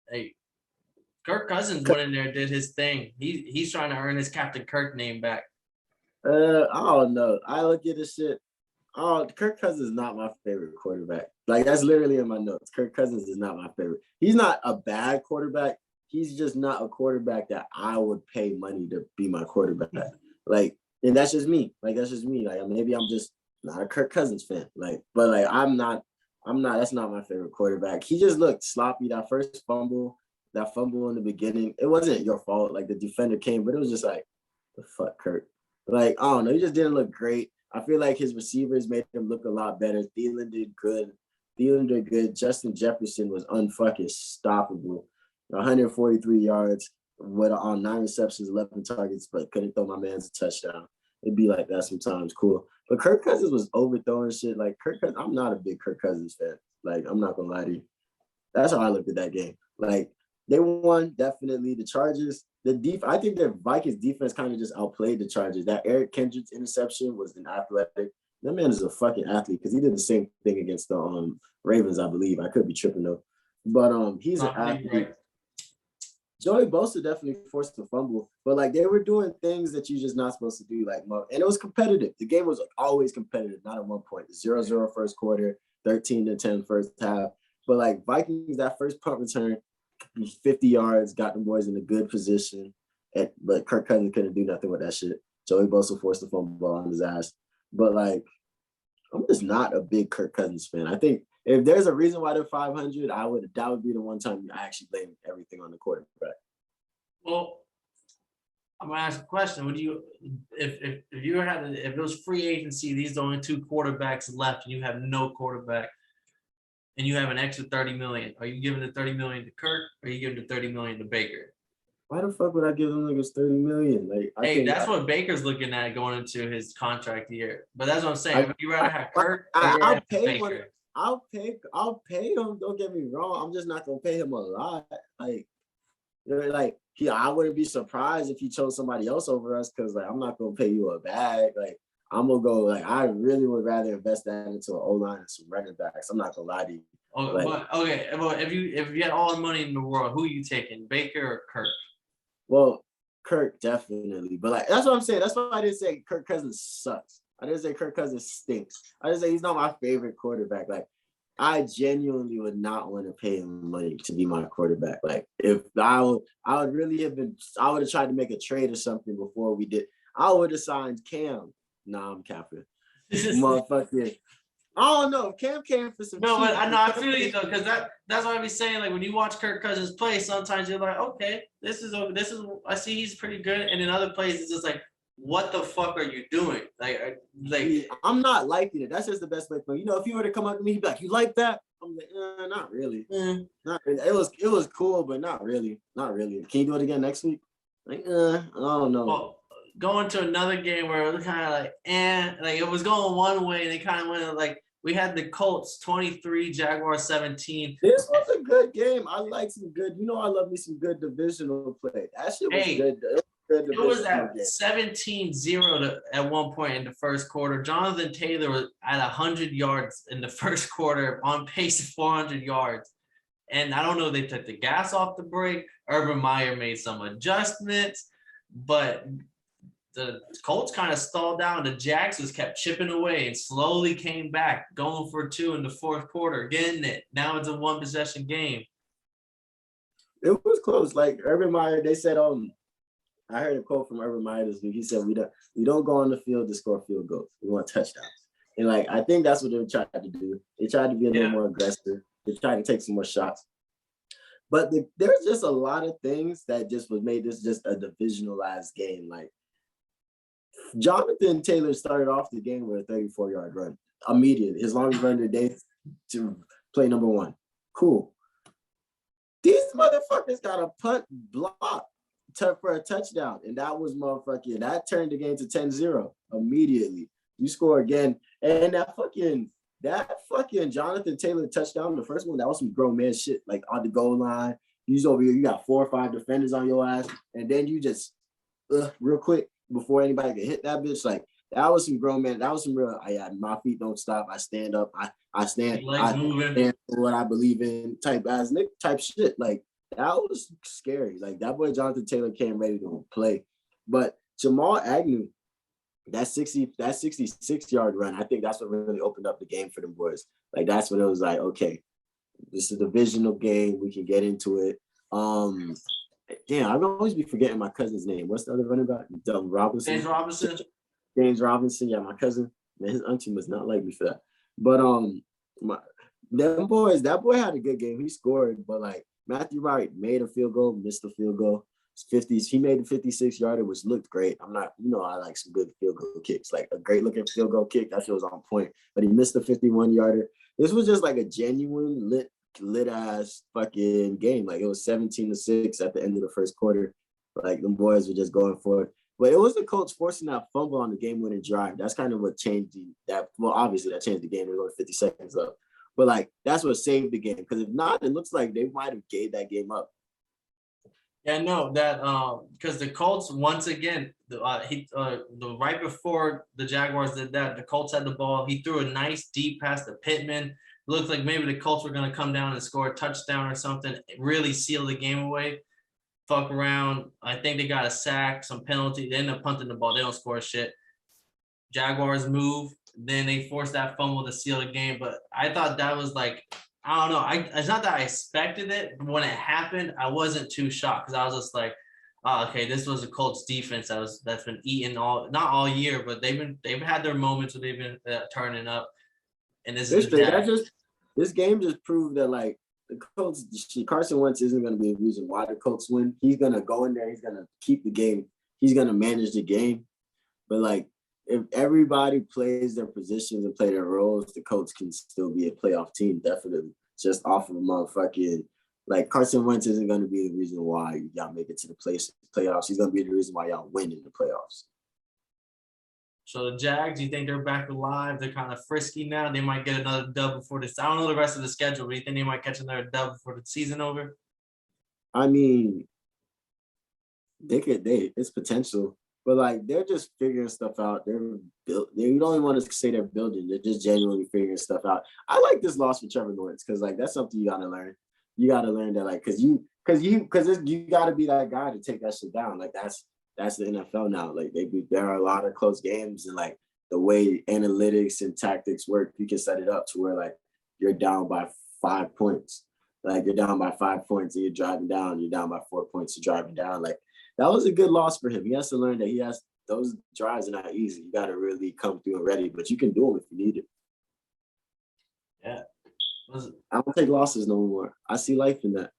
Hey, Kirk Cousins went in there and did his thing. He's trying to earn his Captain Kirk name back. I don't know. I look at this shit. Kirk Cousins is not my favorite quarterback. Like that's literally in my notes. Kirk Cousins is not my favorite. He's not a bad quarterback. He's just not a quarterback that I would pay money to be my quarterback. Like, and that's just me. Like that's just me. Like maybe I'm just not a Kirk Cousins fan. Like, but like I'm not. That's not my favorite quarterback. He just looked sloppy. That fumble in the beginning. It wasn't your fault. Like the defender came, but it was just like, the fuck, Kirk. Like I don't know. He just didn't look great. I feel like his receivers made him look a lot better. Thielen did good. Justin Jefferson was unfucking stoppable. 143 yards with 9 receptions, 11 targets, but couldn't throw my man's a touchdown. It'd be like that sometimes. Cool. But Kirk Cousins was overthrowing shit. Like I'm not a big Kirk Cousins fan. Like I'm not gonna lie to you. That's how I looked at that game. Like they won definitely. The Chargers. I think the Vikings defense kind of just outplayed the Chargers. That Eric Kendricks interception was an athletic. That man is a fucking athlete because he did the same thing against the Ravens, I believe. I could be tripping though, but he's an athlete. Joey Bosa definitely forced the fumble, but like they were doing things that you're just not supposed to do. Like, and it was competitive. The game was like, always competitive, not at one point. 0-0 first quarter, 13-10 first half. But like Vikings, that first punt return, 50 yards, got the boys in a good position. But Kirk Cousins couldn't do nothing with that shit. Joey Bosa forced the fumble on his ass. But like, I'm just not a big Kirk Cousins fan. I think if there's a reason why they're 500, that would be the one time I actually blame everything on the quarterback. Well, I'm gonna ask a question. Would you, if you had, if it was free agency, these are the only two quarterbacks left, and you have no quarterback, and you have an extra $30 million, are you giving the $30 million to Kirk, or are you giving the $30 million to Baker? Why the fuck would I give them niggas $30 million? Like, that's what Baker's looking at going into his contract year. But that's what I'm saying. Would you rather have Kirk or I'll pay Baker? I'll pay him. Don't get me wrong. I'm just not gonna pay him a lot. Like, I wouldn't be surprised if he chose somebody else over us, because like I'm not gonna pay you a bag. Like, I'm gonna go, like, I really would rather invest that into an O-line and some running backs. I'm not gonna lie to you. Well, if you had all the money in the world, who are you taking, Baker or Kirk? Well, Kirk definitely, but like that's what I'm saying. That's why I didn't say Kirk Cousins sucks. I didn't say Kirk Cousins stinks. I didn't say he's not my favorite quarterback. Like, I genuinely would not want to pay him money to be my quarterback. Like, if I would have tried to make a trade or something before we did. I would have signed Cam. Nah, I'm capping. Motherfucker. I don't know. Cam came for some. No, but I feel you though, because that's what I be saying. Like, when you watch Kirk Cousins play, sometimes you're like, okay, this is I see he's pretty good, and in other places it's just like, what the fuck are you doing? Like I'm not liking it. That's just the best way for you know. If you were to come up to me, he'd be like, you like that? I'm like, not really. Not really. It was cool, but not really. Not really. Can you do it again next week? Like, I don't know. Well, going to another game where it was kind of like, like it was going one way, and it kind of went like, we had the Colts 23, Jaguars 17. This was a good game. I like some good. You know, I love me some good divisional play. That shit was good. It was at 17-0 at one point in the first quarter. Jonathan Taylor was at 100 yards in the first quarter, on pace of 400 yards. And I don't know if they took the gas off the brake. Urban Meyer made some adjustments, but the Colts kind of stalled down. The Jags just kept chipping away and slowly came back, going for 2 in the fourth quarter, getting it. Now it's a one-possession game. It was close. Like, Urban Meyer, they said, I heard a quote from Urban Meyer this week. He said, we don't go on the field to score field goals. We want touchdowns. And like, I think that's what they tried to do. They tried to be a little more aggressive. They tried to take some more shots. But there's just a lot of things that just made this just a divisionalized game. Like, Jonathan Taylor started off the game with a 34-yard run immediately. His longest run today to play number 1. Cool. These motherfuckers got a punt block for a touchdown, and that was motherfucking, that turned the game to 10-0 immediately. You score again, and that fucking Jonathan Taylor touchdown, the first one, that was some grown man shit, like on the goal line. He's over here, you got 4 or 5 defenders on your ass, and then you just real quick before anybody could hit that bitch. Like, that was some grown man. That was some real, my feet don't stop. I stand up. I stand for what I believe in type shit. Like, that was scary. Like, that boy Jonathan Taylor came ready to play. But Jamal Agnew, that 66-yard run, I think that's what really opened up the game for them boys. Like, that's when it was like, okay, this is a divisional game. We can get into it. Damn, I always be forgetting my cousin's name. What's the other running back? Robinson. James Robinson. Yeah, my cousin. Man, his auntie must not like me for that. But that boy had a good game. He scored, but like, Matthew Wright made a field goal, missed a field goal. 50s. He made a 56-yarder, which looked great. I like some good field goal kicks, like a great looking field goal kick. That shit was on point. But he missed a 51-yarder. This was just like a genuine lit ass fucking game. Like, it was 17-6 at the end of the first quarter. Like, them boys were just going for it. But it was the Colts forcing that fumble on the game-winning drive. That's kind of what changed obviously that changed the game. They were 50 seconds up. But like, that's what saved the game. Because if not, it looks like they might have gave that game up. Yeah, no, that because the Colts, once again, the right before the Jaguars did that, the Colts had the ball. He threw a nice deep pass to Pittman. It looked like maybe the Colts were going to come down and score a touchdown or something, really seal the game away. fuck around. I think they got a sack, some penalty. They end up punting the ball. They don't score shit. Jaguars move. Then they force that fumble to seal the game. But I thought that was like, I don't know. It's not that I expected it, but when it happened, I wasn't too shocked because I was just like, oh, okay, this was a Colts defense that's been eating not all year, but they've had their moments where they've been turning up. And this game just proved that like the Colts, Carson Wentz isn't going to be the reason why the Colts win. He's going to go in there. He's going to keep the game. He's going to manage the game. But like, if everybody plays their positions and play their roles, the Colts can still be a playoff team, definitely. Just off of a motherfucking, like Carson Wentz isn't going to be the reason why y'all make it to the playoffs. He's going to be the reason why y'all win in the playoffs. So the Jags, you think they're back alive? They're kind of frisky now. They might get another dub before this. I don't know the rest of the schedule, but you think they might catch another dub before the season over? I mean, it's potential. But like they're just figuring stuff out. You don't even want to say they're building. They're just genuinely figuring stuff out. I like this loss for Trevor Lawrence because like that's something you gotta learn. You gotta learn that like because you gotta be that guy to take that shit down. Like that's the NFL now. Like there are a lot of close games and like the way analytics and tactics work, you can set it up to where like you're down by 5 points. Like you're down by 5 points and you're driving down. You're down by 4 points. You're driving down. Like. That was a good loss for him. He has to learn that those drives are not easy. You got to really come through and ready, but you can do them if you need it. Yeah. I don't take losses no more. I see life in that.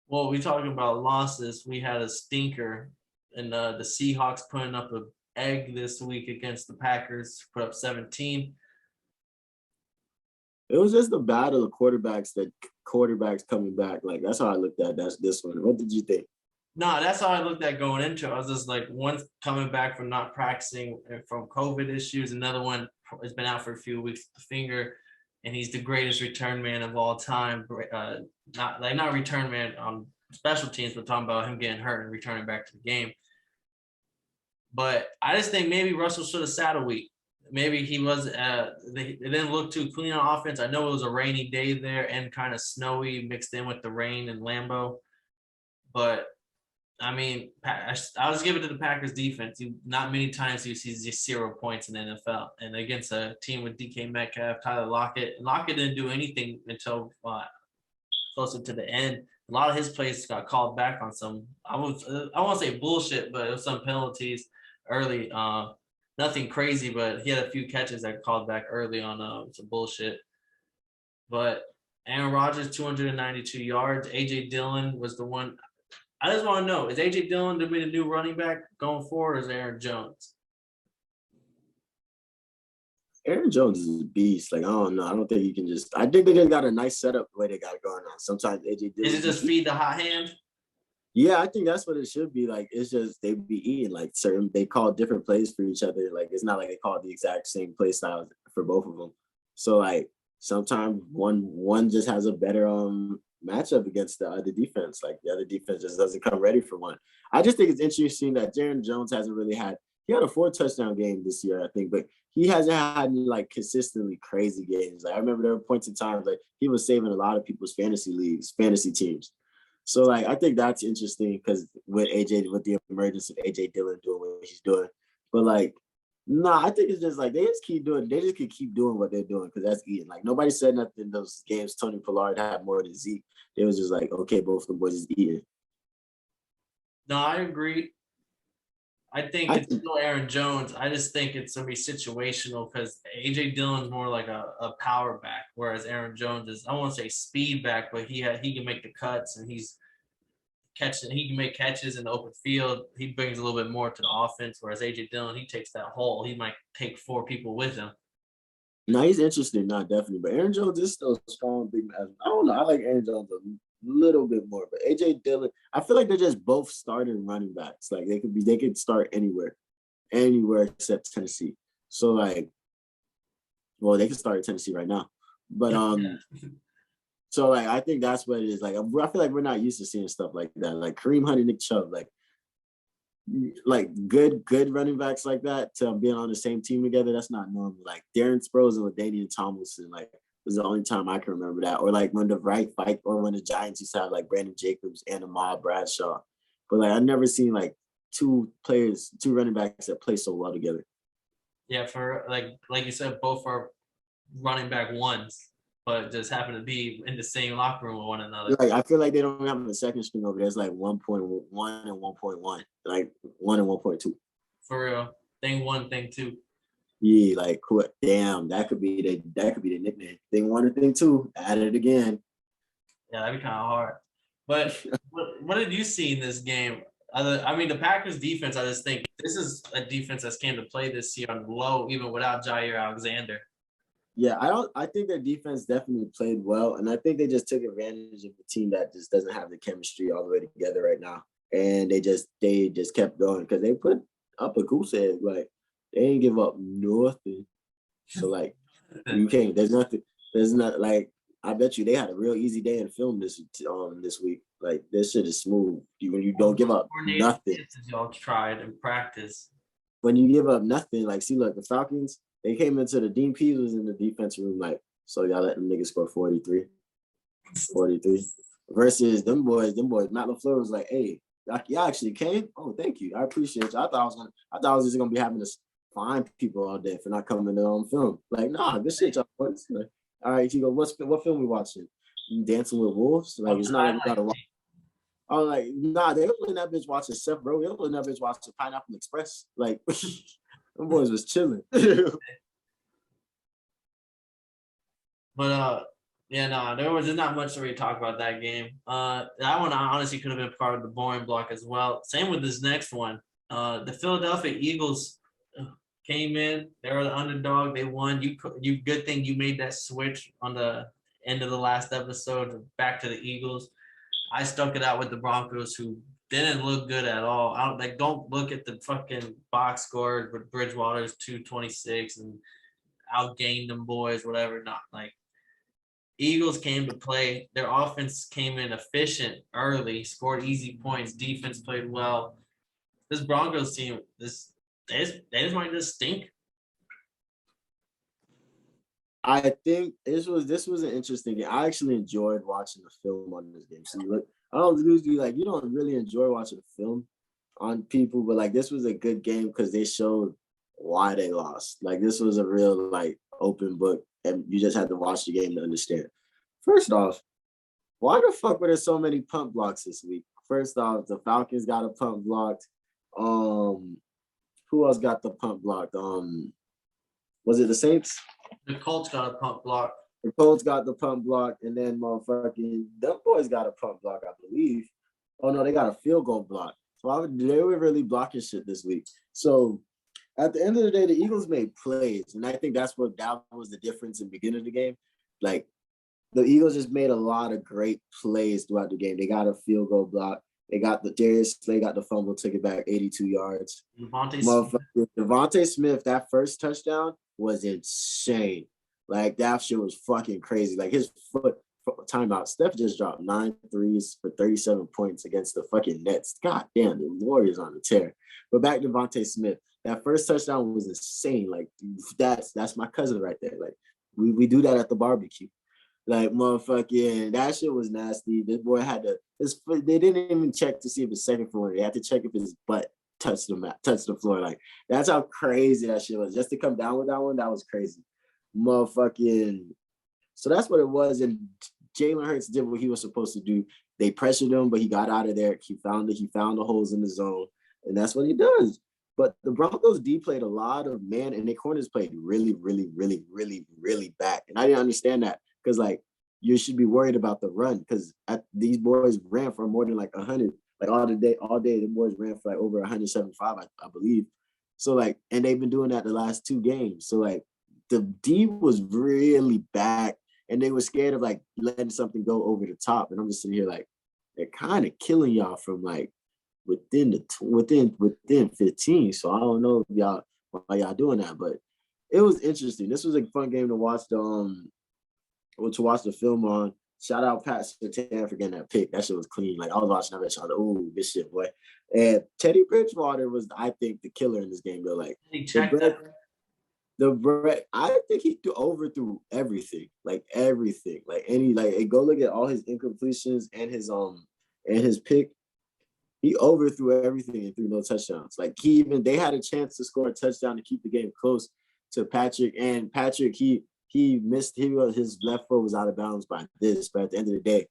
Well, we talking about losses. We had a stinker, and the Seahawks putting up an egg this week against the Packers, put up 17. It was just the battle of quarterbacks coming back. Like, that's how I looked at this one. What did you think? No, that's how I looked at going into it. I was just like, one coming back from not practicing from COVID issues. Another one has been out for a few weeks with the finger, and he's the greatest return man of all time. Not return man on special teams, but talking about him getting hurt and returning back to the game. But I just think maybe Russell should have sat a week. Maybe he was. They didn't look too clean on offense. I know it was a rainy day there and kind of snowy mixed in with the rain in Lambeau. But I mean, I'll just give it to the Packers defense. Not many times do you see just 0 points in the NFL, and against a team with DK Metcalf, Tyler Lockett. Lockett didn't do anything until closer to the end. A lot of his plays got called back on some. I won't say bullshit, but it was some penalties early. Nothing crazy, but he had a few catches that called back early on some bullshit. But Aaron Rodgers, 292 yards. A.J. Dillon was the one. I just want to know, is A.J. Dillon to be the new running back going forward, or is Aaron Jones? Aaron Jones is a beast. Like, I don't know. I don't think you can just – I think they just got a nice setup the way they got it going on. Sometimes A.J. Dillon – Is it just feed the hot hand? Yeah, I think that's what it should be. Like, it's just they be eating like they call different plays for each other. Like, it's not like they call the exact same play styles for both of them. So like sometimes one just has a better matchup against the other defense. Like the other defense just doesn't come ready for one. I just think it's interesting that Aaron Jones hasn't really had. He had a 4 touchdown game this year, I think, but he hasn't had like consistently crazy games. Like I remember there were points in time like he was saving a lot of people's fantasy teams. So like I think that's interesting because with the emergence of AJ Dillon doing what he's doing, but like I think it's just like they just could keep doing what they're doing because that's eating. Like nobody said nothing in those games. Tony Pollard had more than Zeke. It was just like okay, both of the boys is eating. No, I agree. I think it's still Aaron Jones. I just think it's gonna be situational because AJ Dillon's more like a power back, whereas Aaron Jones is, I won't say speed back, but he can make the cuts and he's catching. He can make catches in the open field. He brings a little bit more to the offense, whereas AJ Dillon, he takes that hole. He might take 4 people with him. No, he's interesting, not definitely, but Aaron Jones is still a strong big man. I don't know. I like Aaron Jones a little bit more, but AJ Dillon, I feel like they're just both starting running backs. Like they could start anywhere except Tennessee. So like, well, they can start at Tennessee right now, but so like I think that's what it is. Like I feel like we're not used to seeing stuff like that. Like Kareem Hunt and Nick Chubb, like good running backs like that to being on the same team together. That's not normal. Like Darren Sproles and LaDainian Tomlinson, like was the only time I can remember that. Or like when the right fight, or when the Giants used to have like Brandon Jacobs and Ahmad Bradshaw. But like I've never seen like two running backs that play so well together. Yeah, for like you said, both are running back ones, but just happen to be in the same locker room with one another. Like I feel like they don't have a second string over there. It's like 1.1 and 1.1, like 1 and 1.2. For real, thing one, thing two. Yeah, like what? Damn, that could be the nickname. Thing one and thing two. Add it again. Yeah, that'd be kind of hard. But what did you see in this game? I mean, the Packers defense, I just think this is a defense that's came to play this year on the low, even without Jair Alexander. Yeah, I think their defense definitely played well, and I think they just took advantage of the team that just doesn't have the chemistry all the way together right now. And they just kept going because they put up a goose egg. Like they ain't give up nothing. So like you can't. There's not like I bet you they had a real easy day in film this week. Like this shit is smooth. You don't give up nothing. Y'all tried in practice. When you give up nothing, like see, look, the Falcons, they came into the Dean Pease was in the defense room, like, so y'all let them niggas score 43. Versus them boys, Matt LaFleur was like, hey, y'all actually came? Oh, thank you. I appreciate you. I thought I was just gonna be having to find people all day for not coming to on film. Like, nah, good shit, y'all boys. Like, all right, Chico, what film we watching? You Dancing with Wolves? Like, it's not like we gotta watch. I was like, nah, they were playing that bitch watching Seth Rogen. They were playing that bitch watching Pineapple Express. Like, them boys was chilling. But there was just not much to really talk about that game. That one honestly could have been part of the boring block as well. Same with this next one. The Philadelphia Eagles came in. They were the underdog. They won. You good thing you made that switch on the end of the last episode back to the Eagles. I stuck it out with the Broncos, who didn't look good at all. Don't look at the fucking box score with Bridgewater's 226 and outgained them boys, whatever. Not like Eagles came to play. Their offense came in efficient early, scored easy points. Defense played well. This Broncos team, they just might just stink. I think this was an interesting game. I actually enjoyed watching the film on this game. So look, I don't usually you don't really enjoy watching the film on people, but like this was a good game because they showed why they lost. Like this was a real like open book, and you just had to watch the game to understand. First off, why the fuck were there so many punt blocks this week? First off, the Falcons got a punt blocked. Who else got the punt blocked? Was it the Saints? The Colts got a punt block. The Colts got the punt block, and then motherfucking them boys got a punt block, I believe. Oh no, they got a field goal block. So they were really blocking shit this week. So at the end of the day, the Eagles made plays, and I think that was the difference in the beginning of the game. Like the Eagles just made a lot of great plays throughout the game. They got a field goal block. They got Darius Slay got the fumble, took it back 82 yards. Devontae Smith, that first touchdown was insane. Like that shit was fucking crazy. Like his timeout. Steph just dropped 9 threes for 37 points against the fucking Nets. God damn, the Warriors on the tear. But back to Devontae Smith. That first touchdown was insane. Like that's my cousin right there. Like we do that at the barbecue. Like motherfucking that shit was nasty. This boy had they didn't even check to see if his second floor. They had to check if his butt touched the floor. Like that's how crazy that shit was. Just to come down with that one, that was crazy. Motherfucking. So that's what it was. And Jalen Hurts did what he was supposed to do. They pressured him, but he got out of there. He found the holes in the zone, and that's what he does. But the Broncos D played a lot of man, and their corners played really, really, really, really, really back. And I didn't understand that because like you should be worried about the run because these boys ran for more than like 100. Like all day, the boys ran for like over 175, I believe. So like, and they've been doing that the last 2 games. So like, the D was really back, and they were scared of like letting something go over the top. And I'm just sitting here like, they're kind of killing y'all from like within 15. So I don't know if why y'all doing that, but it was interesting. This was a fun game to watch the film on. Shout out Pat Surtain for getting that pick. That shit was clean. Like I was watching that bitch. I was like, "Ooh, this shit, boy." And Teddy Bridgewater was, I think, the killer in this game. Though, like, I think he overthrew everything, like everything, like go look at all his incompletions and his pick. He overthrew everything and threw no touchdowns. Like they had a chance to score a touchdown to keep the game close to Patrick, and Patrick he missed. His left foot was out of bounds by this, but at the end of the day,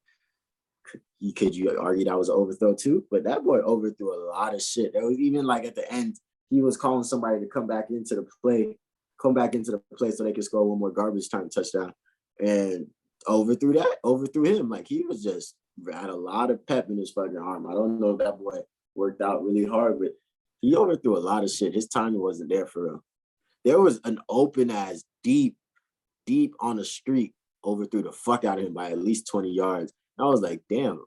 could you argue that was an overthrow too? But that boy overthrew a lot of shit. There was even like at the end, he was calling somebody to come back into the play so they could score one more garbage time touchdown, and overthrew him. Like he was just had a lot of pep in his fucking arm. I don't know if that boy worked out really hard, but he overthrew a lot of shit. His timing wasn't there for real. There was an open ass deep on the street, overthrew the fuck out of him by at least 20 yards. I was like, damn,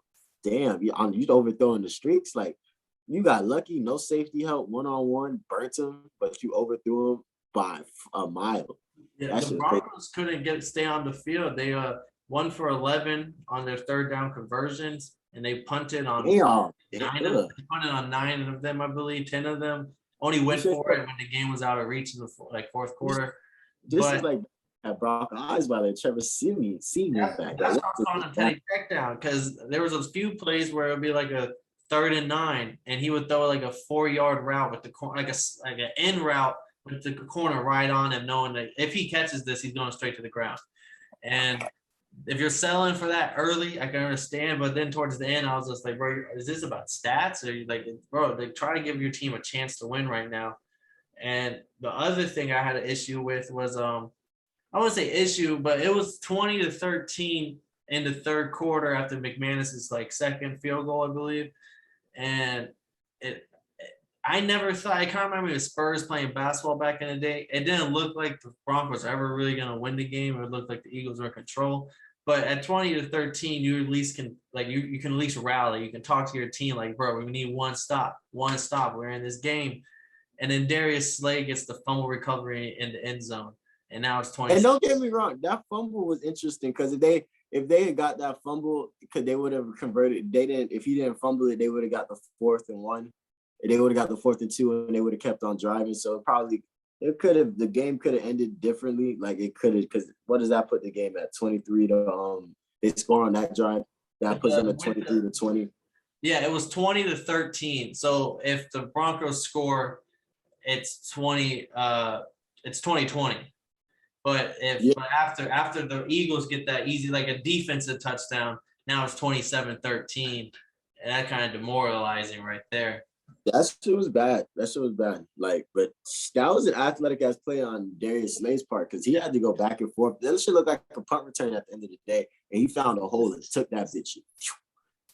you overthrowing the streaks? Like, you got lucky, no safety help, one-on-one, burnt him, but you overthrew him by a mile. Yeah, the Broncos couldn't stay on the field. They 1 for 11 on their third down conversions, and they punted on 9 of them, I believe, 10 of them. Only went for it when the game was out of reach in the fourth quarter. This is like at Brock Osweiler, Trevor Senior back. That's what I'm trying to take check down, because there was a few plays where it would be like a 3rd and 9, and he would throw like a 4-yard route with the like an end route with the corner right on him, knowing that if he catches this, he's going straight to the ground. And if you're selling for that early, I can understand. But then towards the end, I was just like, bro, is this about stats? Or like, bro, they try to give your team a chance to win right now. And the other thing I had an issue with was I wouldn't say issue, but it was 20-13 in the third quarter after McManus's second field goal, I believe. And I never thought, I can't remember the Spurs playing basketball back in the day. It didn't look like the Broncos were ever really going to win the game. It looked like the Eagles were in control. But at 20-13, you at least can, you can at least rally. You can talk to your team like, bro, we need one stop. We're in this game. And then Darius Slay gets the fumble recovery in the end zone. And now it's 20. And don't get me wrong, that fumble was interesting, because if they had got that fumble, because they would have converted. If he didn't fumble it, they would have got the 4th and 1. They would have got the 4th and 2, and they would have kept on driving. So the game could have ended differently. Like it could have, because what does that put the game at? 23 to they score on that drive. That puts them at 23-20. Yeah, it was 20-13. So if the Broncos score, it's 20-20. But after the Eagles get that easy, like a defensive touchdown, now it's 27-13. And that kind of demoralizing right there. That shit was bad. But that was an athletic ass play on Darius Slay's part, because he had to go back and forth. That shit looked like a punt return at the end of the day. And he found a hole and took that bitch.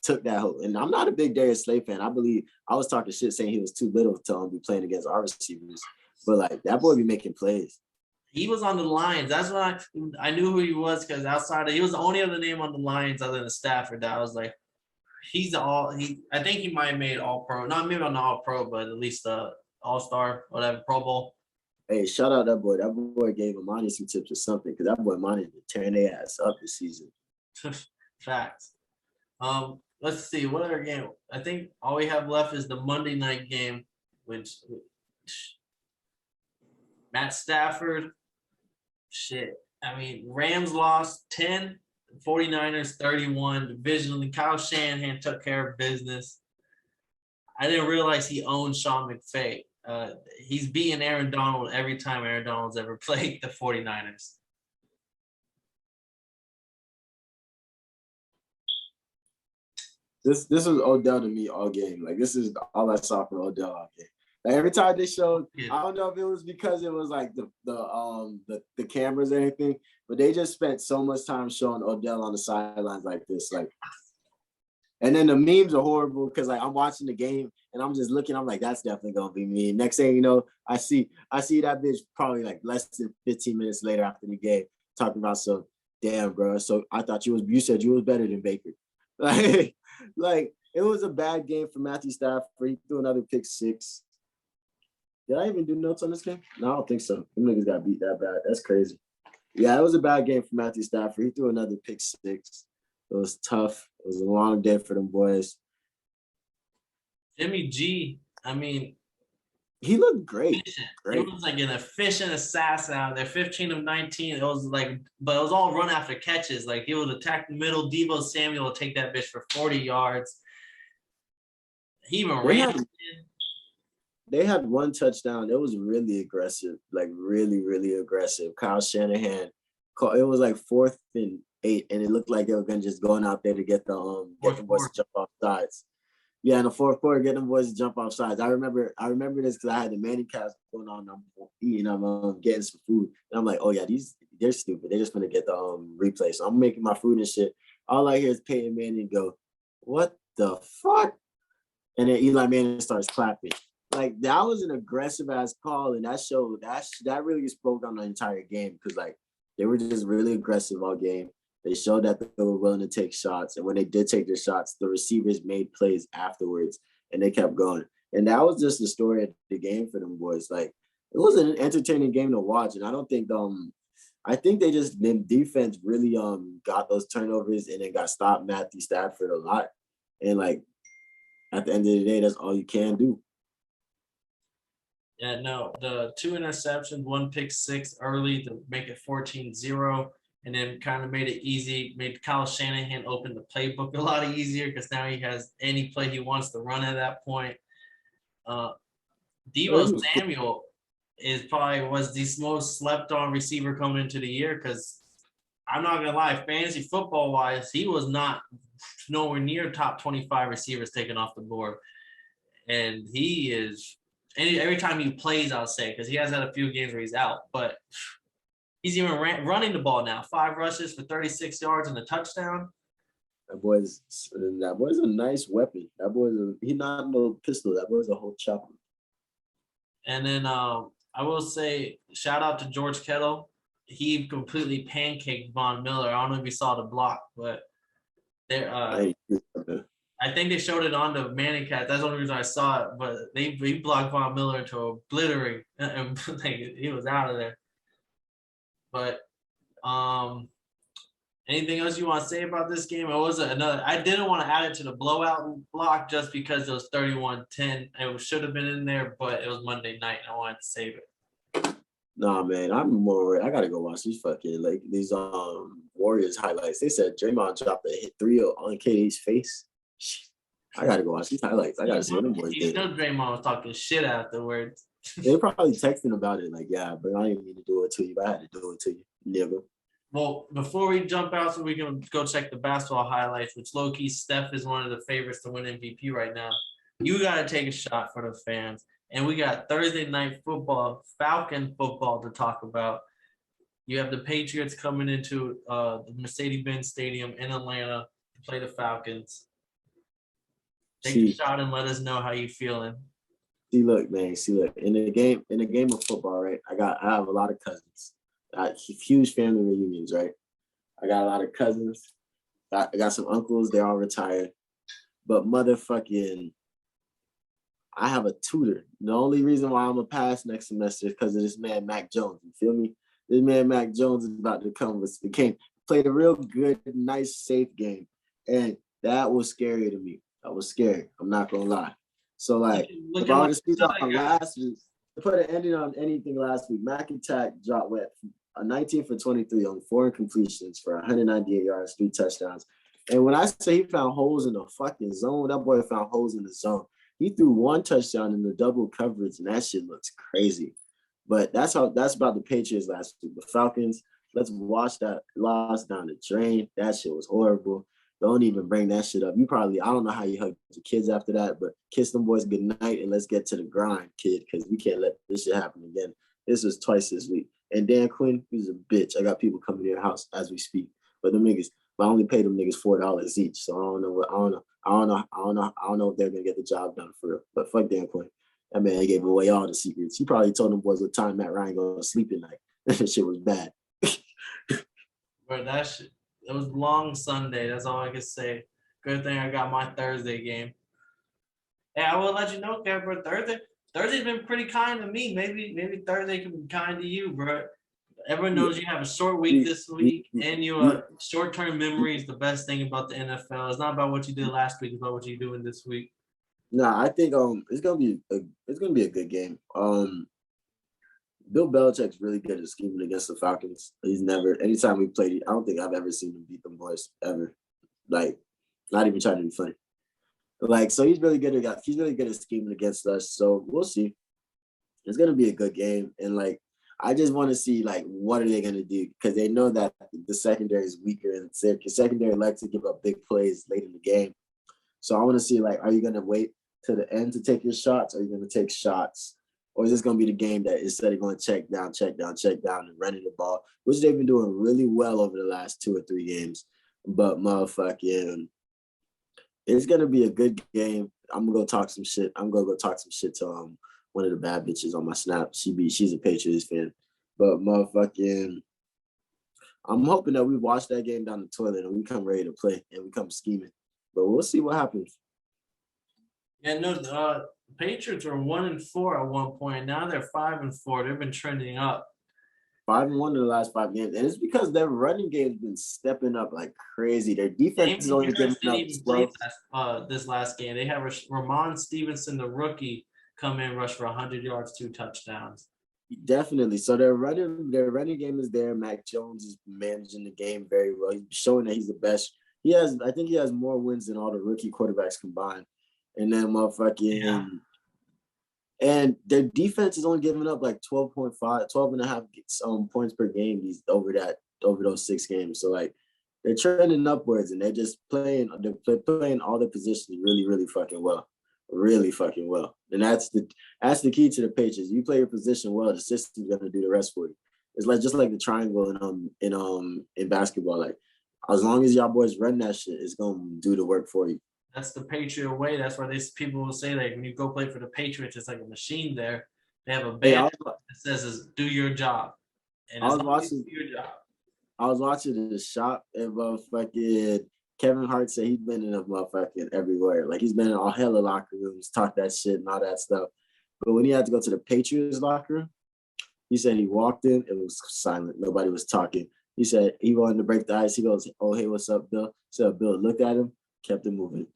Took that hole. And I'm not a big Darius Slay fan. I believe I was talking shit saying he was too little to be playing against our receivers. But that boy be making plays. He was on the Lions. That's why I knew who he was, because he was the only other name on the Lions other than Stafford that I was like, I think he might have made All-Pro. Not maybe on the All-Pro, but at least All-Star, whatever, Pro Bowl. Hey, shout out that boy. That boy gave Imani some tips or something, because that boy Imani been tearing their ass up this season. Facts. Let's see, what other game? I think all we have left is the Monday night game, which Matt Stafford. Shit. I mean, Rams lost 10, 49ers 31. Divisionally, Kyle Shanahan took care of business. I didn't realize he owned Sean McVay. He's beating Aaron Donald every time Aaron Donald's ever played the 49ers. This was Odell to me all game. This is all I saw for Odell all game. Every time they showed, I don't know if it was because it was the cameras or anything, but they just spent so much time showing Odell on the sidelines like this. And then the memes are horrible, because I'm watching the game and I'm just looking, I'm like, that's definitely gonna be me. Next thing you know, I see that bitch probably less than 15 minutes later after the game talking about some, damn bro. So I thought you said you was better than Baker. It was a bad game for Matthew Stafford. He threw another pick 6. Did I even do notes on this game? No, I don't think so. Them niggas got beat that bad. That's crazy. Yeah, it was a bad game for Matthew Stafford. He threw another pick 6. It was tough. It was a long day for them boys. Jimmy G, I mean, He looked great. Efficient. He Great. was like an efficient assassin out there. 15 of 19. It was like, but it was all run after catches. Like he would attack the middle. Deebo Samuel would take that bitch for 40 yards. He even ran. They had one touchdown. It was really aggressive, like really, really aggressive. Kyle Shanahan, it was like 4th and 8, and it looked like they were gonna just going out there to get the boys to jump off sides. Yeah, in the fourth quarter, get them boys to jump off sides. I remember this because I had the Manning cast going on. I'm eating, I'm getting some food, and I'm like, oh yeah, they're stupid. They're just gonna get the replay. So I'm making my food and shit. All I hear is Peyton Manning go, "What the fuck?" And then Eli Manning starts clapping. Like that was an aggressive ass call, and that really spoke on the entire game because like they were just really aggressive all game. They showed that they were willing to take shots, and when they did take their shots, the receivers made plays afterwards, and they kept going. And that was just the story of the game for them boys. Like it was an entertaining game to watch, and I think they just then defense really got those turnovers and then got stopped Matthew Stafford a lot, and like at the end of the day, that's all you can do. Yeah, no, the 2 interceptions, 1 pick 6 early to make it 14-0, and then kind of made it easy, made Kyle Shanahan open the playbook a lot easier because now he has any play he wants to run at that point. Deebo Samuel was the most slept on receiver coming into the year because I'm not going to lie, fantasy football wise, he was not nowhere near top 25 receivers taken off the board. And he is, every time he plays, I'll say, because he has had a few games where he's out, but he's even running the ball now. 5 rushes for 36 yards and a touchdown. That boy's a nice weapon. He's not a pistol. That boy's a whole chopper. And then I will say, shout out to George Kittle. He completely pancaked Von Miller. I don't know if you saw the block, but there. I think they showed it on the Manning cast. That's the only reason I saw it. But he blocked Von Miller into obliterating, and he was out of there. But anything else you want to say about this game? It was another. I didn't want to add it to the blowout block just because it was 31-10. It should have been in there, but it was Monday night, and I wanted to save it. Nah, man, I'm more. I gotta go watch these Warriors highlights. They said Draymond dropped a hit 3 on KD's face. I gotta go watch these highlights. I gotta see what them boys did. You know Draymond was talking shit afterwards. They probably texting about it like, yeah, but I didn't mean to do it to you, but I had to do it to you. Never. Well, before we jump out, so we can go check the basketball highlights, which low-key Steph is one of the favorites to win MVP right now. You got to take a shot for the fans. And we got Thursday night football, Falcon football to talk about. You have the Patriots coming into the Mercedes-Benz Stadium in Atlanta to play the Falcons. Take a shot and let us know how you feeling. Look, in the game of football, right? I have a lot of cousins. Huge family reunions, right? I got a lot of cousins. I got some uncles. They're all retired. But motherfucking, I have a tutor. The only reason why I'm gonna pass next semester is because of this man, Mac Jones. You feel me? This man, Mac Jones, is about to come with the game. Played a real good, nice, safe game. And that was scary to me. That was scary. I'm not gonna lie. So like, if I were to speak on last week, to put an ending on anything last week, Mac Attack dropped 19 for 23 on 4 incompletions for 198 yards, 3 touchdowns. And when I say he found holes in the fucking zone, that boy found holes in the zone. He threw 1 touchdown in the double coverage, and that shit looks crazy. But that's about the Patriots last week. The Falcons, let's watch that loss down the drain. That shit was horrible. Don't even bring that shit up. I don't know how you hug your kids after that, but kiss them boys good night and let's get to the grind, kid, because we can't let this shit happen again. This was twice this week. And Dan Quinn, he's a bitch. I got people coming to your house as we speak. But them niggas, I only paid them niggas $4 each. So I don't know if they're gonna get the job done for real. But fuck Dan Quinn. That man gave away all the secrets. He probably told them boys what time Matt Ryan gonna sleep at night. That shit was bad. Bro, that shit. It was long Sunday. That's all I can say. Good thing I got my Thursday game. Hey, I will let you know, Kev, bro. Thursday's been pretty kind to me. Maybe Thursday can be kind to you, bro. Everyone knows you have a short week this week, and your short-term memory is the best thing about the NFL. It's not about what you did last week. It's about what you're doing this week. Nah, I think it's gonna be a good game. Bill Belichick's really good at scheming against the Falcons. He's never anytime we played, I don't think I've ever seen him beat them boys ever. Like, not even trying to be funny. Like, so he's really good at scheming against us. So we'll see. It's gonna be a good game, and like I just want to see like what are they gonna do because they know that the secondary is weaker and the secondary likes to give up big plays late in the game. So I want to see like, are you gonna wait to the end to take your shots? Or are you gonna take shots, or is this gonna be the game that instead of going check down, and running the ball, which they've been doing really well over the last 2 or 3 games, but motherfucking, it's gonna be a good game. I'm gonna go talk some shit. I'm gonna go talk some shit to one of the bad bitches on my snap. She's a Patriots fan, but motherfucking, I'm hoping that we wash that game down the toilet and we come ready to play and we come scheming. But we'll see what happens. Yeah, no, the Patriots were 1-4 at one point. Now they're 5-4. They've been trending up. 5-1 in the last 5 games, and it's because their running game's been stepping up like crazy. Their defense is only giving up this last game. They have Ramon Stevenson, the rookie, come in, rush for 100 yards, 2 touchdowns. Definitely. So their running game is there. Mac Jones is managing the game very well. He's showing that he's the best. I think he has more wins than all the rookie quarterbacks combined. And then motherfucking, and their defense is only giving up like 12 and a half points per game over those 6 games. So like they're trending upwards and they're playing all the positions really, really fucking well. Really fucking well. And that's the key to the Patriots. You play your position well, the system's gonna do the rest for you. It's like just like the triangle in basketball. Like as long as y'all boys run that shit, it's gonna do the work for you. That's the Patriot way. That's why people will say like when you go play for the Patriots, it's like a machine there. They have a band that says "Do your job," and I was watching the shop and motherfucking Kevin Hart said he's been in a motherfucking everywhere. Like he's been in all hella locker rooms, talk that shit and all that stuff. But when he had to go to the Patriots locker room, he said he walked in, it was silent. Nobody was talking. He said he wanted to break the ice. He goes, "Oh, hey, what's up, Bill?" So Bill looked at him, kept it moving.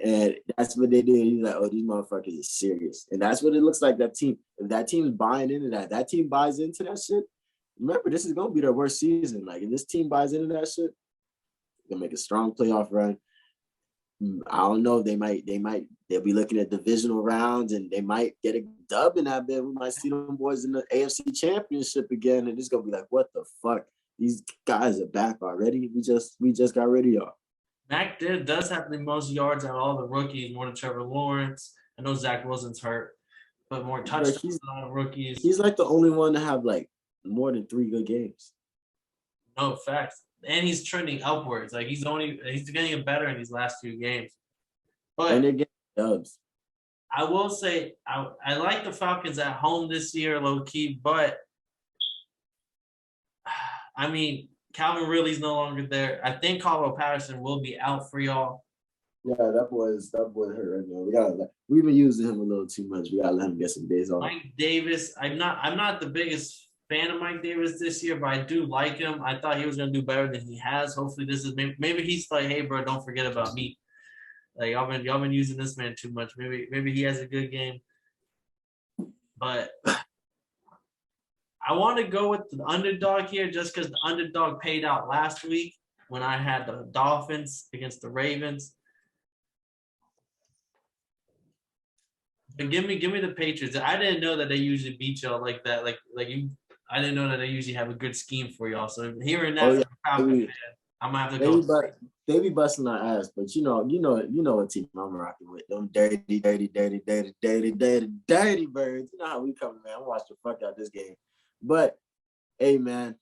And that's what they did. He's like, "Oh, these motherfuckers are serious." And that's what it looks like, that team. If that team's buying into that team buys into that shit, remember, this is going to be their worst season. Like, if this team buys into that shit, they'll make a strong playoff run. I don't know. They'll be looking at divisional rounds and they might get a dub in that bit. We might see them boys in the AFC Championship again. And it's going to be like, what the fuck? These guys are back already. We just got rid of y'all. Mac does have the most yards out of all the rookies, more than Trevor Lawrence. I know Zach Wilson's hurt, but more touchdowns than all the rookies. He's like the only one to have like more than 3 good games. No, facts. And he's trending upwards. Like he's getting better in these last 2 games. But and they're getting dubs. I will say I like the Falcons at home this year, low key, but I mean, Calvin Ridley's no longer there. I think Caldwell Patterson will be out for y'all. Yeah, that boy's hurt right now. We've been using him a little too much. We gotta let him get some days off. Mike Davis, I'm not the biggest fan of Mike Davis this year, but I do like him. I thought he was gonna do better than he has. Hopefully, this is maybe he's like, hey, bro, don't forget about me. Like y'all been using this man too much. Maybe he has a good game, but I want to go with the underdog here just because the underdog paid out last week when I had the Dolphins against the Ravens. But give me the Patriots. I didn't know that they usually beat y'all like that. I didn't know that they usually have a good scheme for y'all. So hearing that from a fan, I'm gonna have to go. They be busting our ass, but you know what team I'm rocking with. Them dirty birds. You know how we coming, man. I'm watching the fuck out this game. But hey, man,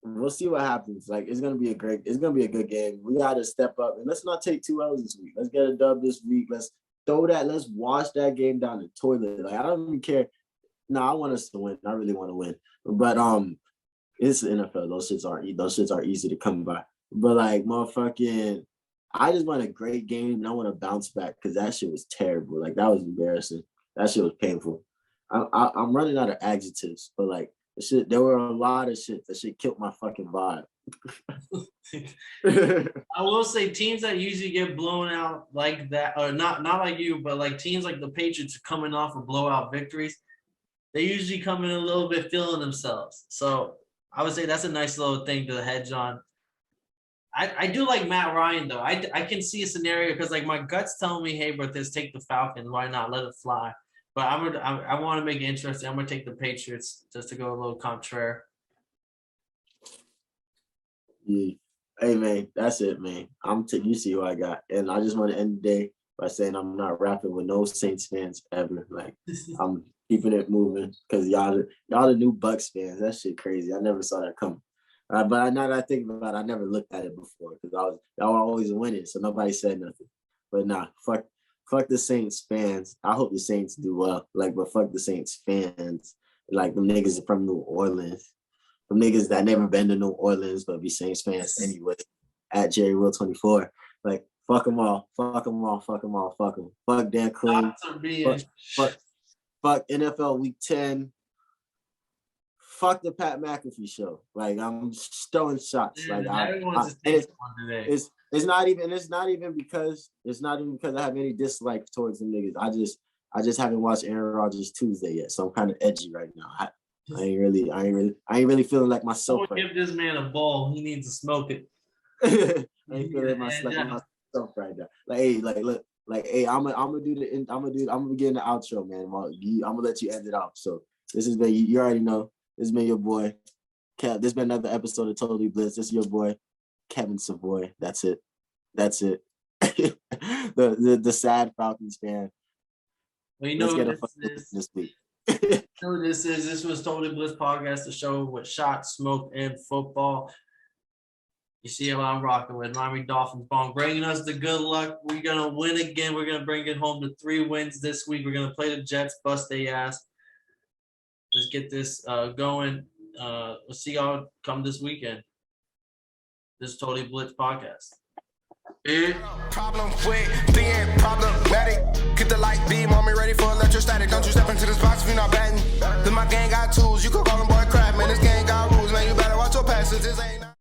we'll see what happens. Like it's gonna be a good game. We gotta step up and let's not take 2 L's this week. Let's get a dub this week. Let's wash that game down the toilet. Like I don't even care. No, I want us to win. I really want to win. But it's the NFL. Those shits are easy to come by. But like motherfucking, I just want a great game and I want to bounce back because that shit was terrible. Like that was embarrassing. That shit was painful. I'm running out of adjectives, but like There were a lot of shit that shit killed my fucking vibe. I will say teams that usually get blown out like that, or not like you, but like teams like the Patriots coming off of blowout victories, they usually come in a little bit feeling themselves. So I would say that's a nice little thing to hedge on. I do like Matt Ryan though. I can see a scenario because like my gut's telling me, hey, but just take the Falcons. Why not let it fly? But I want to make it interesting. I'm gonna take the Patriots just to go a little contraire. Yeah. Hey man, that's it, man. You see who I got, and I just want to end the day by saying I'm not rapping with no Saints fans ever. Like I'm keeping it moving because y'all the new Bucks fans. That shit crazy. I never saw that coming. But now that I think about it, I never looked at it before because y'all were always winning, so nobody said nothing. But nah, fuck the Saints fans. I hope the Saints do well. Like, but fuck the Saints fans. Like them niggas from New Orleans. Them niggas that never been to New Orleans but be Saints fans anyway. At Jerry Will 24. Like, fuck them all. Fuck them all. Fuck them all. Fuck them. Fuck Dan Quinn. Fuck NFL Week 10. Fuck the Pat McAfee show. Like I'm throwing shots. Like it's not even because I have any dislike towards the niggas. I just haven't watched Aaron Rodgers Tuesday yet, so I'm kind of edgy right now. I ain't really feeling like myself. Don't give this man a ball. He needs to smoke it. I ain't feeling myself right now. Like, hey, look, hey, I'm gonna begin the outro, man. I'm gonna let you end it off. So this has been, you already know. This has been your boy, Kev. This has been another episode of Totally Blitzed. This is your boy, Kevin Savoy. That's it. the sad Falcons fan. Well, you know this week. This was Totally Blitzed podcast, the show with shots, smoke, and football. You see how I'm rocking with Miami Dolphins ball, bringing us the good luck. We're gonna win again. We're gonna bring it home to 3 wins this week. We're gonna play the Jets, bust their ass. Let's get this going. We'll see y'all come this weekend. This is Totally Blitz podcast. Problem with being problematic. Get the light beam on me, ready for electrostatic. Don't you step into this box if you're not batting. Then my gang got tools. You can call them boy crap, man. This gang got rules, man. You better watch your passes. This ain't